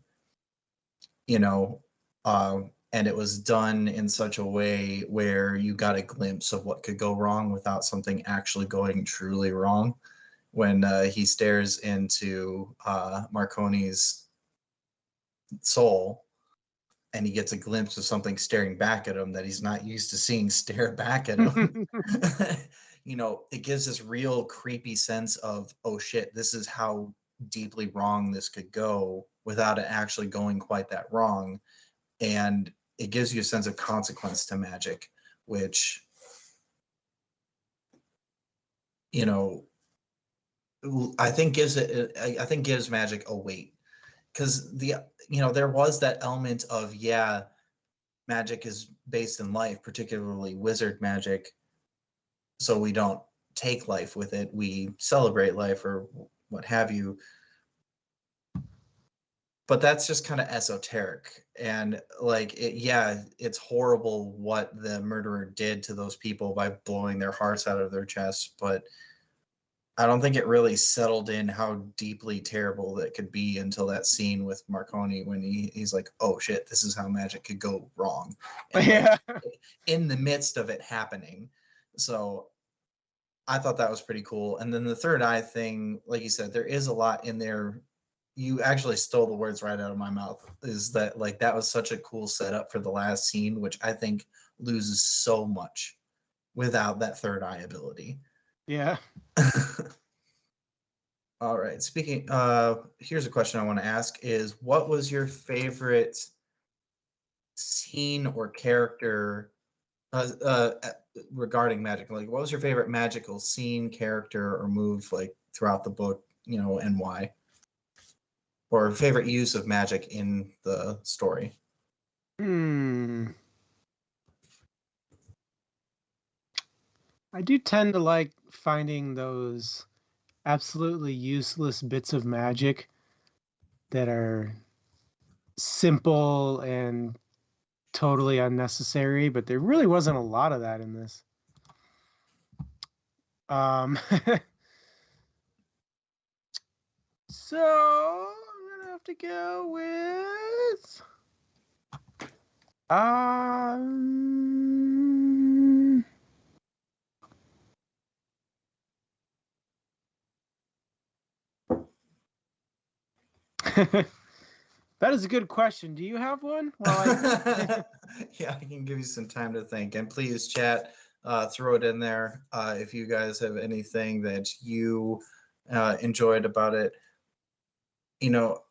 you know. And it was done in such a way where you got a glimpse of what could go wrong without something actually going truly wrong when he stares into Marconi's soul and he gets a glimpse of something staring back at him that he's not used to seeing stare back at him. You know, it gives this real creepy sense of, oh shit, this is how deeply wrong this could go without it actually going quite that wrong. And it gives you a sense of consequence to magic, which, you know, I think gives magic a weight because there was that element of, yeah, magic is based in life, particularly wizard magic, so we don't take life with it, we celebrate life or what have you, but that's just kind of esoteric. And like it's horrible what the murderer did to those people by blowing their hearts out of their chests, but I don't think it really settled in how deeply terrible that could be until that scene with Marconi when he's like, oh shit, this is how magic could go wrong. And like Yeah. in the midst of it happening. So I thought that was pretty cool. And then the third eye thing, like you said, there is a lot in there. You actually stole the words right out of my mouth. Is that like that was such a cool setup for the last scene, which I think loses so much without that third eye ability. Yeah. All right. Speaking, here's a question I want to ask: is what was your favorite scene or character uh, uh, regarding magic? Like, what was your favorite magical scene, character, or move like throughout the book? You know, and why? Or favorite use of magic in the story? Hmm. I do tend to like finding those absolutely useless bits of magic that are simple and totally unnecessary, but there really wasn't a lot of that in this. Um, So I'm gonna have to go with that is a good question. Do you have one? Yeah, I can give you some time to think. And please, chat, throw it in there if you guys have anything that you enjoyed about it. You know,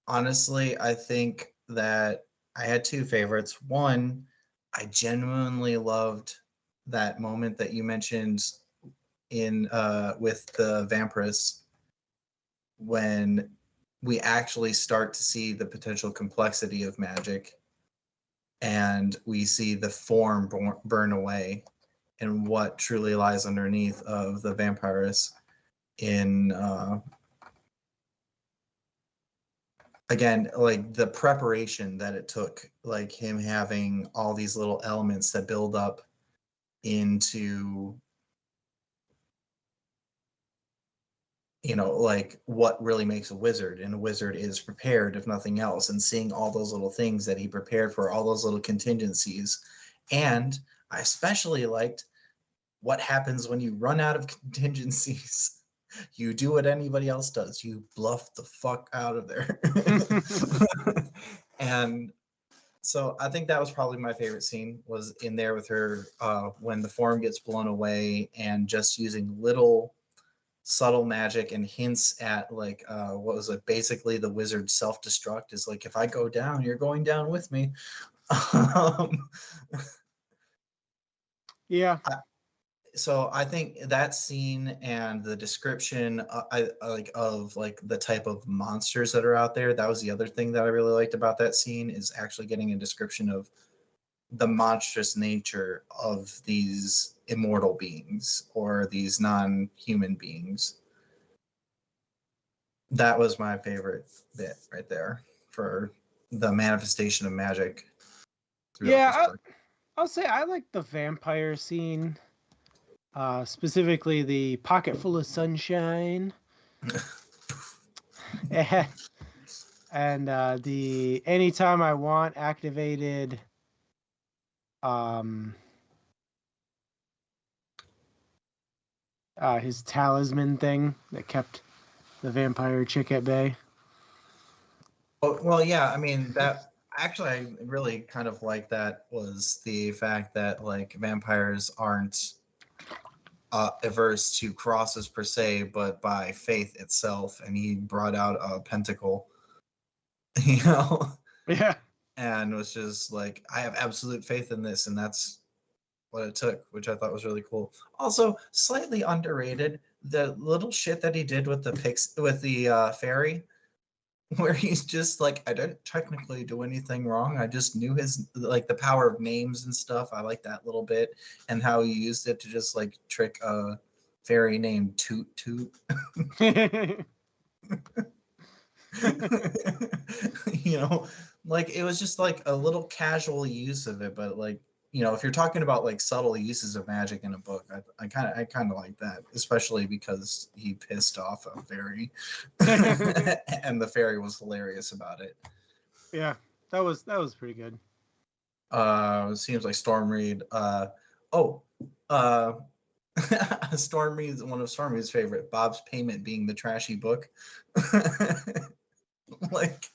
honestly, I think that I had two favorites. One, I genuinely loved that moment that you mentioned in with the vampiress when we actually start to see the potential complexity of magic and we see the form burn away and what truly lies underneath of the vampiress in again, like the preparation that it took, like him having all these little elements that build up into, you know, like what really makes a wizard. And a wizard is prepared, if nothing else, and seeing all those little things that he prepared for, all those little contingencies. And I especially liked what happens when you run out of contingencies. You do what anybody else does. You bluff the fuck out of there. And so I think that was probably my favorite scene, was in there with her when the form gets blown away and just using little subtle magic and hints at like what was it, basically the wizard's self-destruct is like, if I go down, you're going down with me. Yeah. So I think that scene and the description I like of like the type of monsters that are out there, that was the other thing that I really liked about that scene, is actually getting a description of the monstrous nature of these immortal beings or these non-human beings. That was my favorite bit right there for the manifestation of magic. Yeah, I'll say I like the vampire scene. Specifically the pocket full of sunshine. and the anytime I want activated his talisman thing that kept the vampire chick at bay. Well, yeah, I mean, that actually I really kind of like that was the fact that like vampires aren't averse to crosses per se, but by faith itself. And he brought out a pentacle, you know, Yeah. and was just like, I have absolute faith in this, and that's what it took, which I thought was really cool. Also, slightly underrated, the little shit that he did with the fairy, where he's just like, I didn't technically do anything wrong. I just knew his, like, the power of names and stuff. I like that little bit, and how he used it to just like trick a fairy named Toot Toot. You know, like it was just like a little casual use of it, but like, you know, if you're talking about like subtle uses of magic in a book, I kind of like that, especially because he pissed off a fairy, and the fairy was hilarious about it. Yeah, that was pretty good. It seems like Storm Reed. Storm Reed's one of Storm Reed's favorite. Bob's Payment being the trashy book. Like,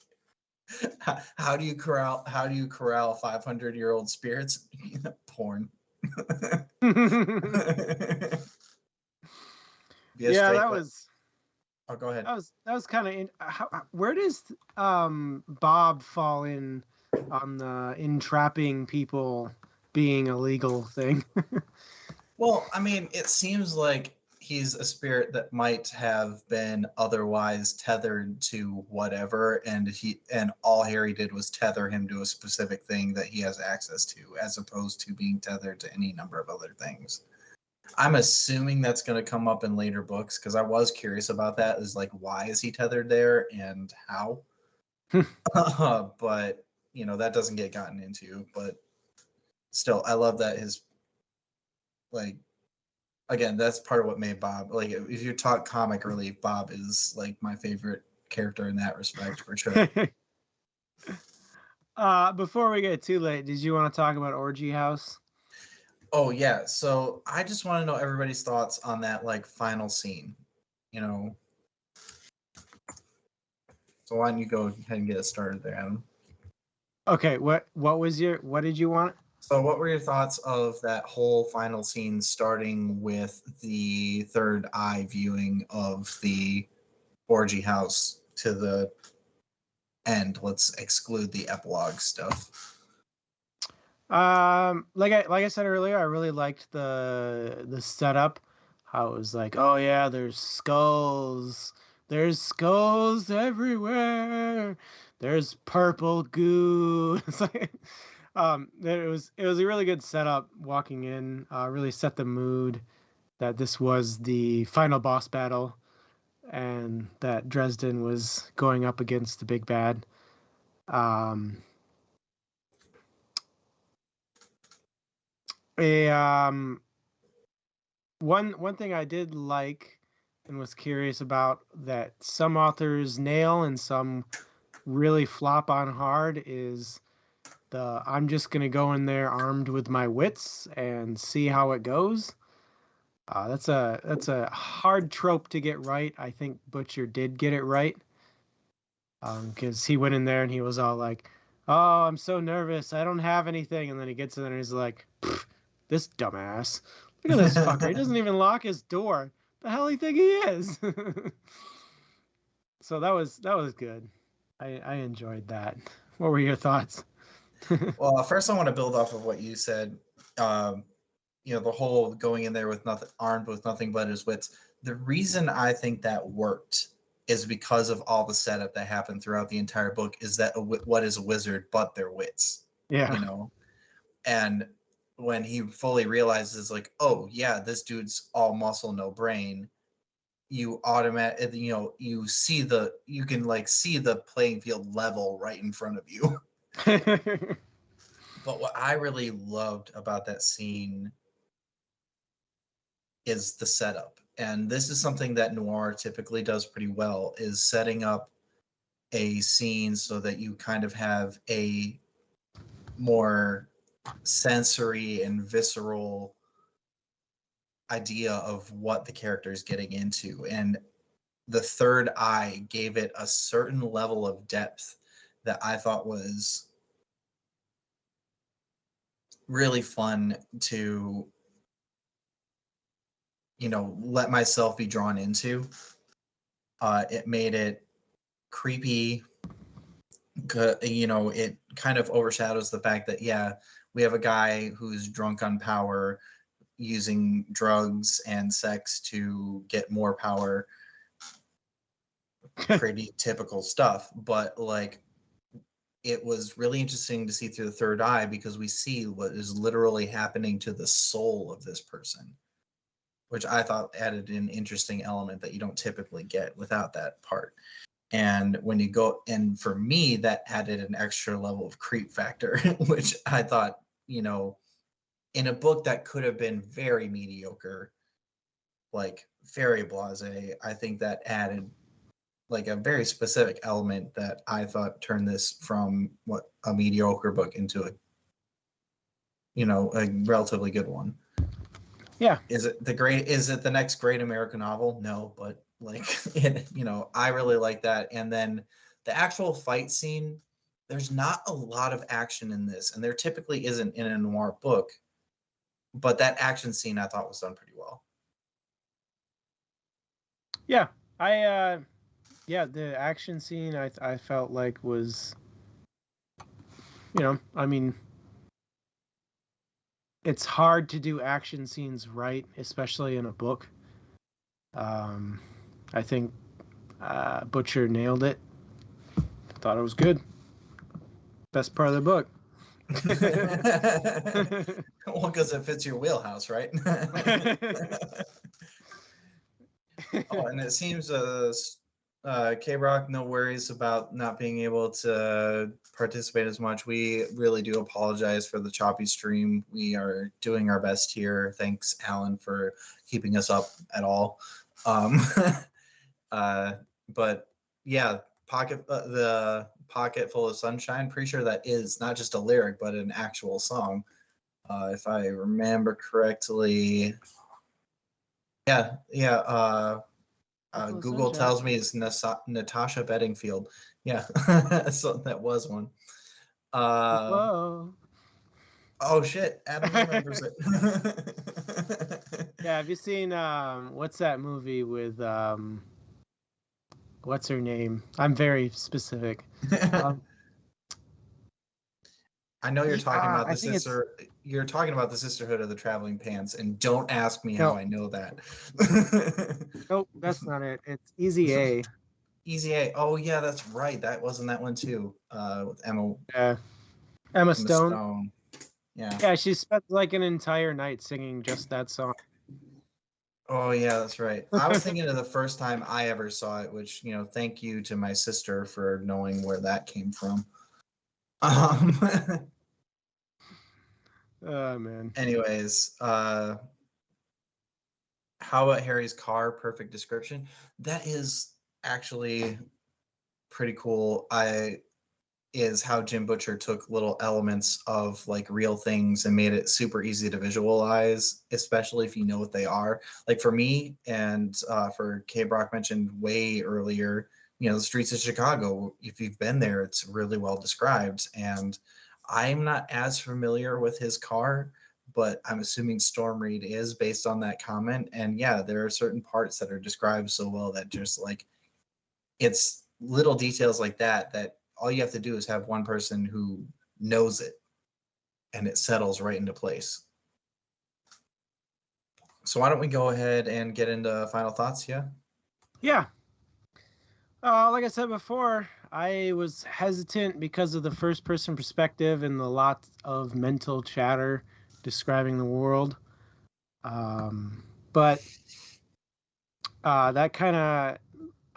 how do you corral 500-year-old spirits? Porn. Yeah, that was. Oh, go ahead. That was kind of. Where does Bob fall in on the entrapping people being a legal thing? Well, I mean, it seems like he's a spirit that might have been otherwise tethered to whatever, and all Harry did was tether him to a specific thing that he has access to, as opposed to being tethered to any number of other things. I'm assuming that's going to come up in later books, because I was curious about that. Is like, why is he tethered there and how? But you know, that doesn't get gotten into. But still, I love that his, like, again, that's part of what made Bob, like, if you talk comic relief, Bob is like my favorite character in that respect, for sure. Before we get too late, did you want to talk about Orgy House? Oh yeah, so I just want to know everybody's thoughts on that like final scene. You know, so why don't you go ahead and get us started there, Adam? Okay, what did you want? So what were your thoughts of that whole final scene, starting with the third eye viewing of the orgy house to the end? Let's exclude the epilogue stuff. Like I said earlier, I really liked the setup. How it was like, oh yeah, there's skulls everywhere. There's purple goo. It's like, it was a really good setup walking in. Really set the mood that this was the final boss battle, and that Dresden was going up against the big bad. A one thing I did like and was curious about that some authors nail and some really flop on hard is the I'm just gonna go in there armed with my wits and see how it goes. That's a hard trope to get right. I think Butcher did get it right, because he went in there and he was all like, "Oh, I'm so nervous. I don't have anything," and then he gets in there and he's like, "This dumbass. Look at this fucker. He doesn't even lock his door. The hell do you think he is?" So that was good. I enjoyed that. What were your thoughts? Well, first I want to build off of what you said. The whole going in there with nothing, armed with nothing but his wits. The reason I think that worked is because of all the setup that happened throughout the entire book. Is that what is a wizard but their wits? Yeah. And when he fully realizes, like, oh yeah, this dude's all muscle, no brain, you automatically, you can like see the playing field level right in front of you. But what I really loved about that scene is the setup. And this is something that Noir typically does pretty well, is setting up a scene so that you kind of have a more sensory and visceral idea of what the character is getting into. And the third eye gave it a certain level of depth that I thought was really fun to let myself be drawn into. It made it creepy. It kind of overshadows the fact that, yeah, we have a guy who's drunk on power, using drugs and sex to get more power. Pretty typical stuff, but like, it was really interesting to see through the third eye because we see what is literally happening to the soul of this person, which I thought added an interesting element that you don't typically get without that part. And when you go, and for me, that added an extra level of creep factor, which I thought, in a book that could have been very mediocre, like very blasé, I think that added like a very specific element that I thought turned this from a mediocre book into a relatively good one. Yeah. Is it the next great American novel? No, but like I really like that. And then the actual fight scene, there's not a lot of action in this, and there typically isn't in a noir book, but that action scene I thought was done pretty well. Yeah. The action scene I felt like was, I mean, it's hard to do action scenes right, especially in a book. I think Butcher nailed it. Thought it was good. Best part of the book. Well, because it fits your wheelhouse, right? Oh, and it seems K-Rock, no worries about not being able to participate as much. We really do apologize for the choppy stream. We are doing our best here. Thanks, Alan, for keeping us up at all. But yeah, the Pocket Full of Sunshine. Pretty sure that is not just a lyric, but an actual song. If I remember correctly. Yeah, yeah. Google Sunshine. tells me it's Natasha Bedingfield. Yeah, so that was one. Whoa. Oh shit, Adam remembers it. Yeah, have you seen what's that movie with what's her name? I'm very specific. Um I know you're talking about I the think it's sister. You're talking about the Sisterhood of the Traveling Pants, and don't ask me how no, I know that. nope, that's not it. It's Easy A. Easy A. Oh yeah, that's right. That wasn't that one too. With Yeah. Emma Emma Stone. Stone. Yeah. Yeah, she spent like an entire night singing just that song. Oh yeah, that's right. I was thinking of the first time I ever saw it, which thank you to my sister for knowing where that came from. Um, Oh man. anyways, how about Harry's car? Perfect description. That is actually pretty cool. Is how Jim Butcher took little elements of like real things and made it super easy to visualize, especially if you know what they are. Like for me and for K. Brock mentioned way earlier, the streets of Chicago, if you've been there, it's really well described. And I'm not as familiar with his car, but I'm assuming Storm Reed is based on that comment. And yeah, there are certain parts that are described so well that just like it's little details like that all you have to do is have one person who knows it and it settles right into place. So why don't we go ahead and get into final thoughts? Yeah. Yeah. Like I said before, I was hesitant because of the first person perspective and the lot of mental chatter describing the world. But that kind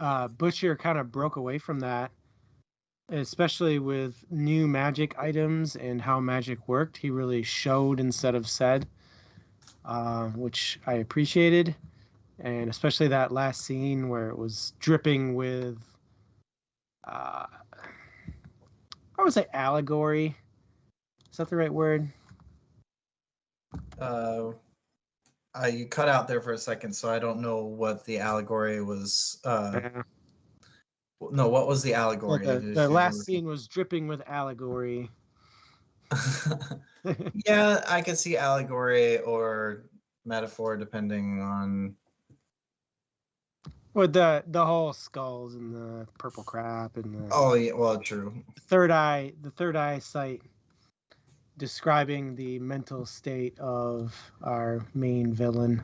of Butcher kind of broke away from that, especially with new magic items and how magic worked. He really showed instead of said, which I appreciated. And especially that last scene where it was dripping with, I would say allegory. Is that the right word? You cut out there for a second, so I don't know what the allegory was. Yeah. No, what was the Yeah, allegory? the last scene was dripping with allegory. Yeah, I could see allegory or metaphor depending on. With the whole skulls and the purple crap and the Oh yeah, well, true. the third eye sight describing the mental state of our main villain.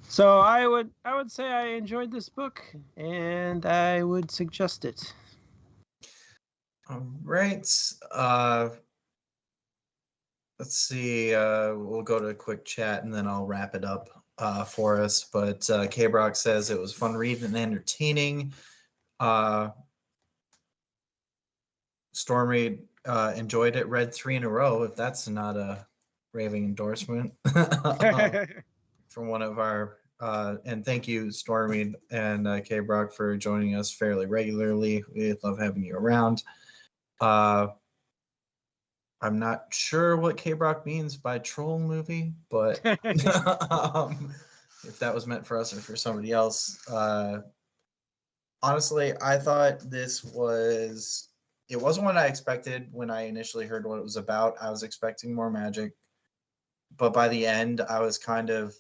So I would say I enjoyed this book and I would suggest it. All right. Let's see. We'll go to a quick chat and then I'll wrap it up for us. But K Brock says it was fun reading and entertaining. Storm Reed enjoyed it, read 3 in a row, if that's not a raving endorsement from one of our. And thank you, Storm Reed and K Brock, for joining us fairly regularly. We love having you around. I'm not sure what K Brock means by troll movie, but if that was meant for us or for somebody else. Honestly, I thought it wasn't what I expected when I initially heard what it was about. I was expecting more magic, but by the end, I was kind of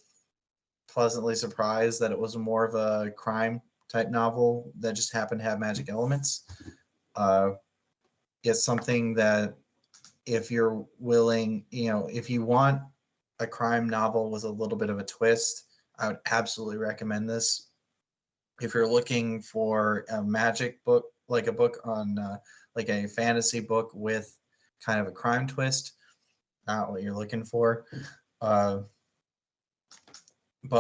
pleasantly surprised that it was more of a crime type novel that just happened to have magic elements. It's something that if you're willing, if you want a crime novel with a little bit of a twist, I would absolutely recommend this. If you're looking for a magic book, like a book on like a fantasy book with kind of a crime twist, not what you're looking for. But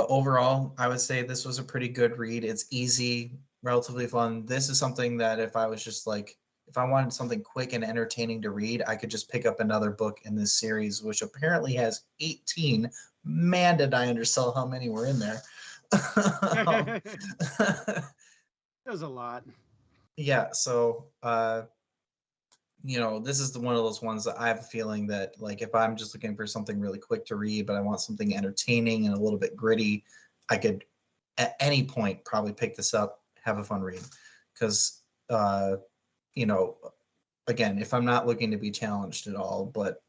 overall, I would say this was a pretty good read. It's easy, relatively fun. This is something that if I wanted something quick and entertaining to read, I could just pick up another book in this series, which apparently has 18. Man, did I undersell how many were in there. There's a lot. Yeah, so this is one of those ones that I have a feeling that, like, if I'm just looking for something really quick to read, but I want something entertaining and a little bit gritty, I could at any point probably pick this up, have a fun read. Because, again, if I'm not looking to be challenged at all, but,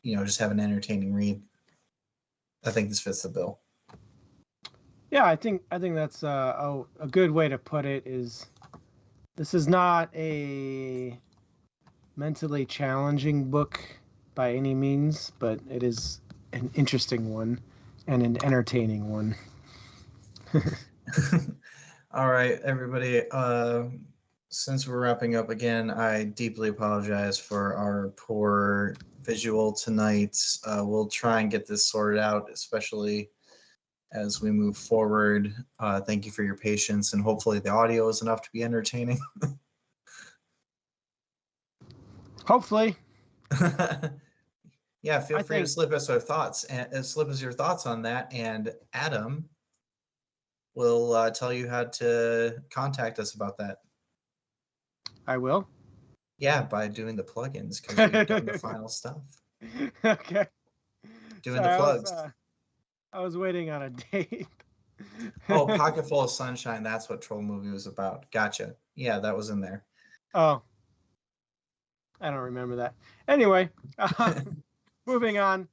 just have an entertaining read, I think this fits the bill. Yeah, I think that's a good way to put it. Is this is not a mentally challenging book by any means, but it is an interesting one and an entertaining one. All right, everybody. Since we're wrapping up again, I deeply apologize for our poor visual tonight. We'll try and get this sorted out, especially as we move forward. Thank you for your patience, and hopefully the audio is enough to be entertaining. Hopefully. Yeah, feel free to slip us your thoughts on that, and Adam will tell you how to contact us about that. I will. Yeah, by doing the plugins, because we've done the final stuff. Okay. Doing the plugs. I was waiting on a date. Oh, Pocket Full of Sunshine. That's what Troll Movie was about. Gotcha. Yeah, that was in there. Oh. I don't remember that. Anyway, moving on.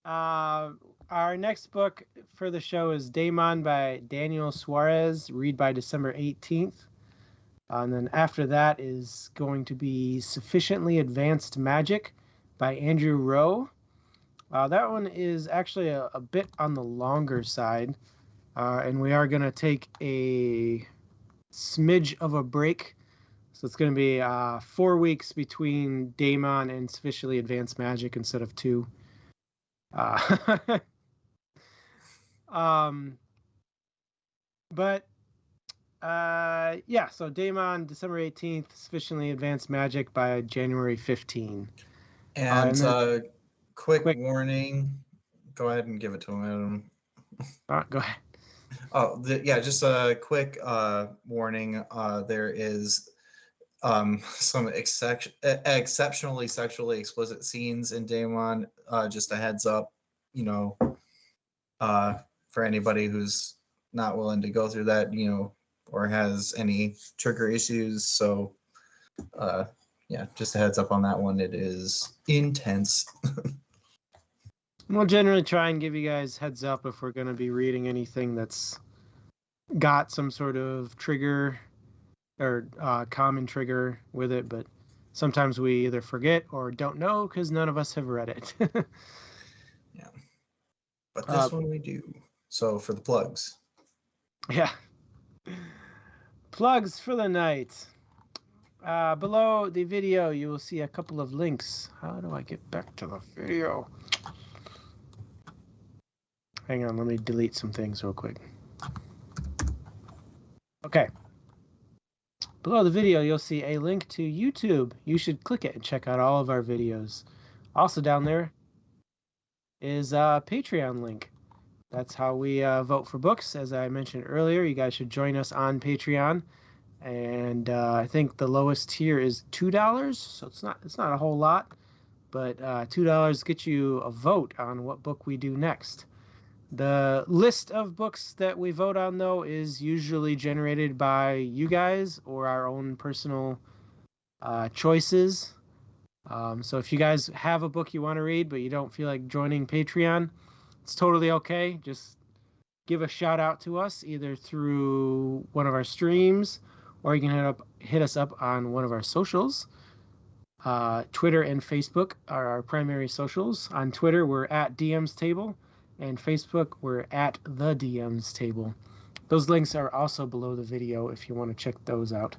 Our next book for the show is Daemon by Daniel Suarez, read by December 18th. And then after that is going to be Sufficiently Advanced Magic by Andrew Rowe. That one is actually a bit on the longer side. And we are going to take a smidge of a break. So it's going to be 4 weeks between Daemon and Sufficiently Advanced Magic instead of 2. So Daemon, December 18th, Sufficiently Advanced Magic by January 15. And then, quick warning. Go ahead and give it to him, Adam. Go ahead. Oh, just a quick warning. There is some exceptionally sexually explicit scenes in Daemon. Just a heads up, for anybody who's not willing to go through that, or has any trigger issues. So, just a heads up on that one. It is intense. We'll generally try and give you guys heads up if we're going to be reading anything that's got some sort of trigger or common trigger with it, but sometimes we either forget or don't know because none of us have read it. Yeah. But this one we do. So for the plugs. Yeah. Plugs for the night. Below the video, you will see a couple of links. How do I get back to the video? Hang on, let me delete some things real quick. Okay. Below the video, you'll see a link to YouTube. You should click it and check out all of our videos. Also down there is a Patreon link. That's how we vote for books. As I mentioned earlier, you guys should join us on Patreon. And I think the lowest tier is $2, so it's not a whole lot, but $2 gets you a vote on what book we do next. The list of books that we vote on, though, is usually generated by you guys or our own personal choices. So if you guys have a book you want to read, but you don't feel like joining Patreon, it's totally okay. Just give a shout out to us either through one of our streams, or you can hit us up on one of our socials. Twitter and Facebook are our primary socials. On Twitter, we're at DM's Table, and Facebook, we're at the DM's Table. Those links are also below the video if you want to check those out.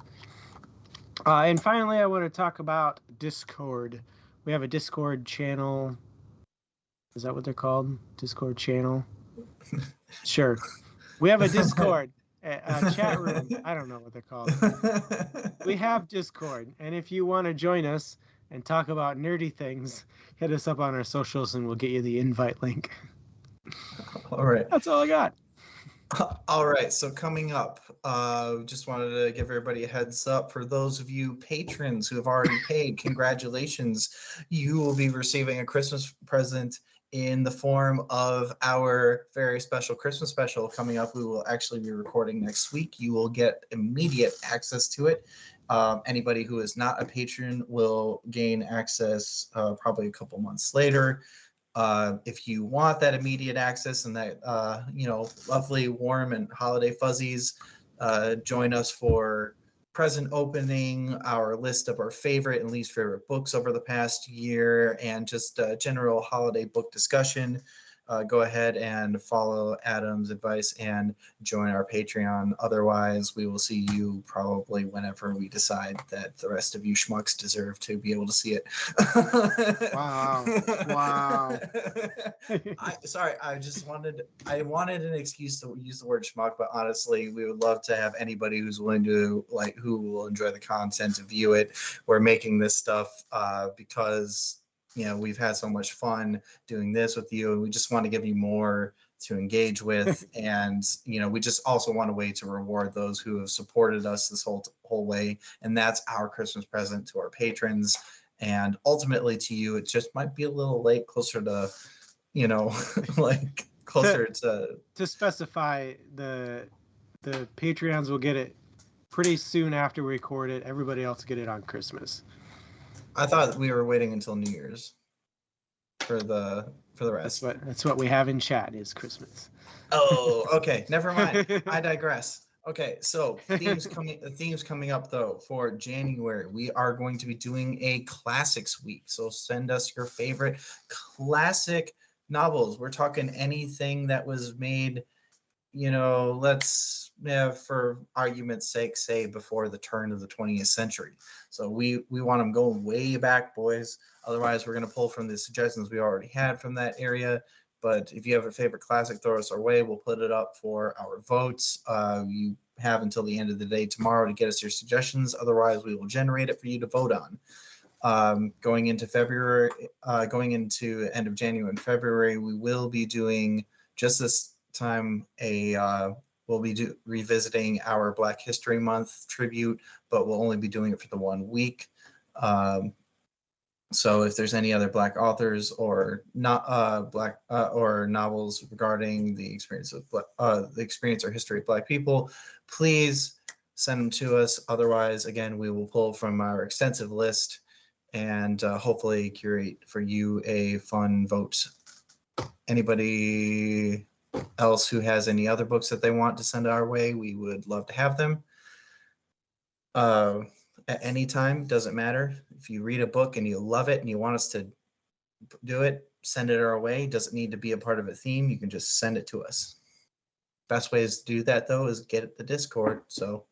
And finally, I want to talk about Discord. We have a Discord channel. Is that what they're called? Discord channel? Sure. We have a Discord, a chat room. I don't know what they're called. We have Discord. And if you want to join us and talk about nerdy things, hit us up on our socials and we'll get you the invite link. All right. That's all I got. All right, so coming up, just wanted to give everybody a heads up. For those of you patrons who have already paid, congratulations. You will be receiving a Christmas present in the form of our very special Christmas special coming up. We will actually be recording next week. You will get immediate access to it. Anybody who is not a patron will gain access probably a couple months later. If you want that immediate access and that lovely warm and holiday fuzzies, join us for present opening, our list of our favorite and least favorite books over the past year, and just general holiday book discussion. Go ahead and follow Adam's advice and join our Patreon. Otherwise, we will see you probably whenever we decide that the rest of you schmucks deserve to be able to see it. Wow. Wow. I wanted an excuse to use the word schmuck, but honestly, we would love to have anybody who's willing to, like, who will enjoy the content to view it. We're making this stuff because we've had so much fun doing this with you, and we just want to give you more to engage with. And we just also want a way to reward those who have supported us this whole way, and that's our Christmas present to our patrons, and ultimately to you. It just might be a little late, closer to like closer to specify, the Patreons will get it pretty soon after we record it. Everybody else get it on Christmas. I thought we were waiting until New Year's for the rest. That's what we have in chat is Christmas. Oh, okay. Never mind. I digress. Okay, so themes coming up though for January. We are going to be doing a classics week. So send us your favorite classic novels. We're talking anything that was made, let's for argument's sake say before the turn of the 20th century. So we want them going way back, boys. Otherwise, we're going to pull from the suggestions we already had from that area. But if you have a favorite classic, throw us our way. We'll put it up for our votes. You have until the end of the day tomorrow to get us your suggestions. Otherwise, we will generate it for you to vote on. Going into February, going into end of January and February, we will be doing just this time we'll be revisiting our Black History Month tribute, but we'll only be doing it for the 1 week. So if there's any other Black authors or not Black or novels regarding the experience of the experience or history of Black people, please send them to us. Otherwise, again, we will pull from our extensive list and hopefully curate for you a fun vote. Anybody else who has any other books that they want to send our way, we would love to have them. At any time, doesn't matter. If you read a book and you love it and you want us to do it, send it our way. Doesn't need to be a part of a theme. You can just send it to us. Best ways to do that though is get the Discord. So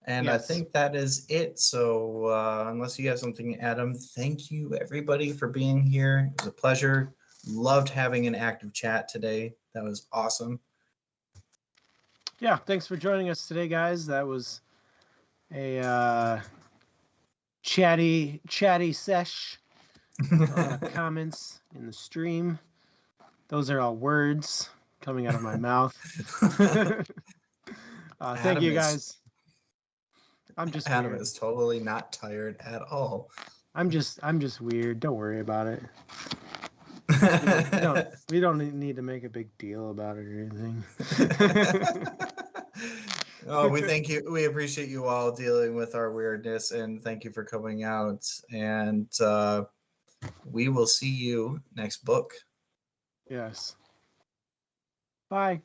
and yes. I think that is it. So unless you have something, Adam, thank you everybody for being here. It was a pleasure. Loved having an active chat today. That was awesome. Yeah, thanks for joining us today, guys. That was a chatty sesh. Comments in the stream. Those are all words coming out of my mouth. Thank you, guys. Adam is totally not tired at all. I'm just weird. Don't worry about it. We don't need to make a big deal about it or anything. Oh, we thank you. We appreciate you all dealing with our weirdness, and thank you for coming out. And we will see you next book. Yes. Bye.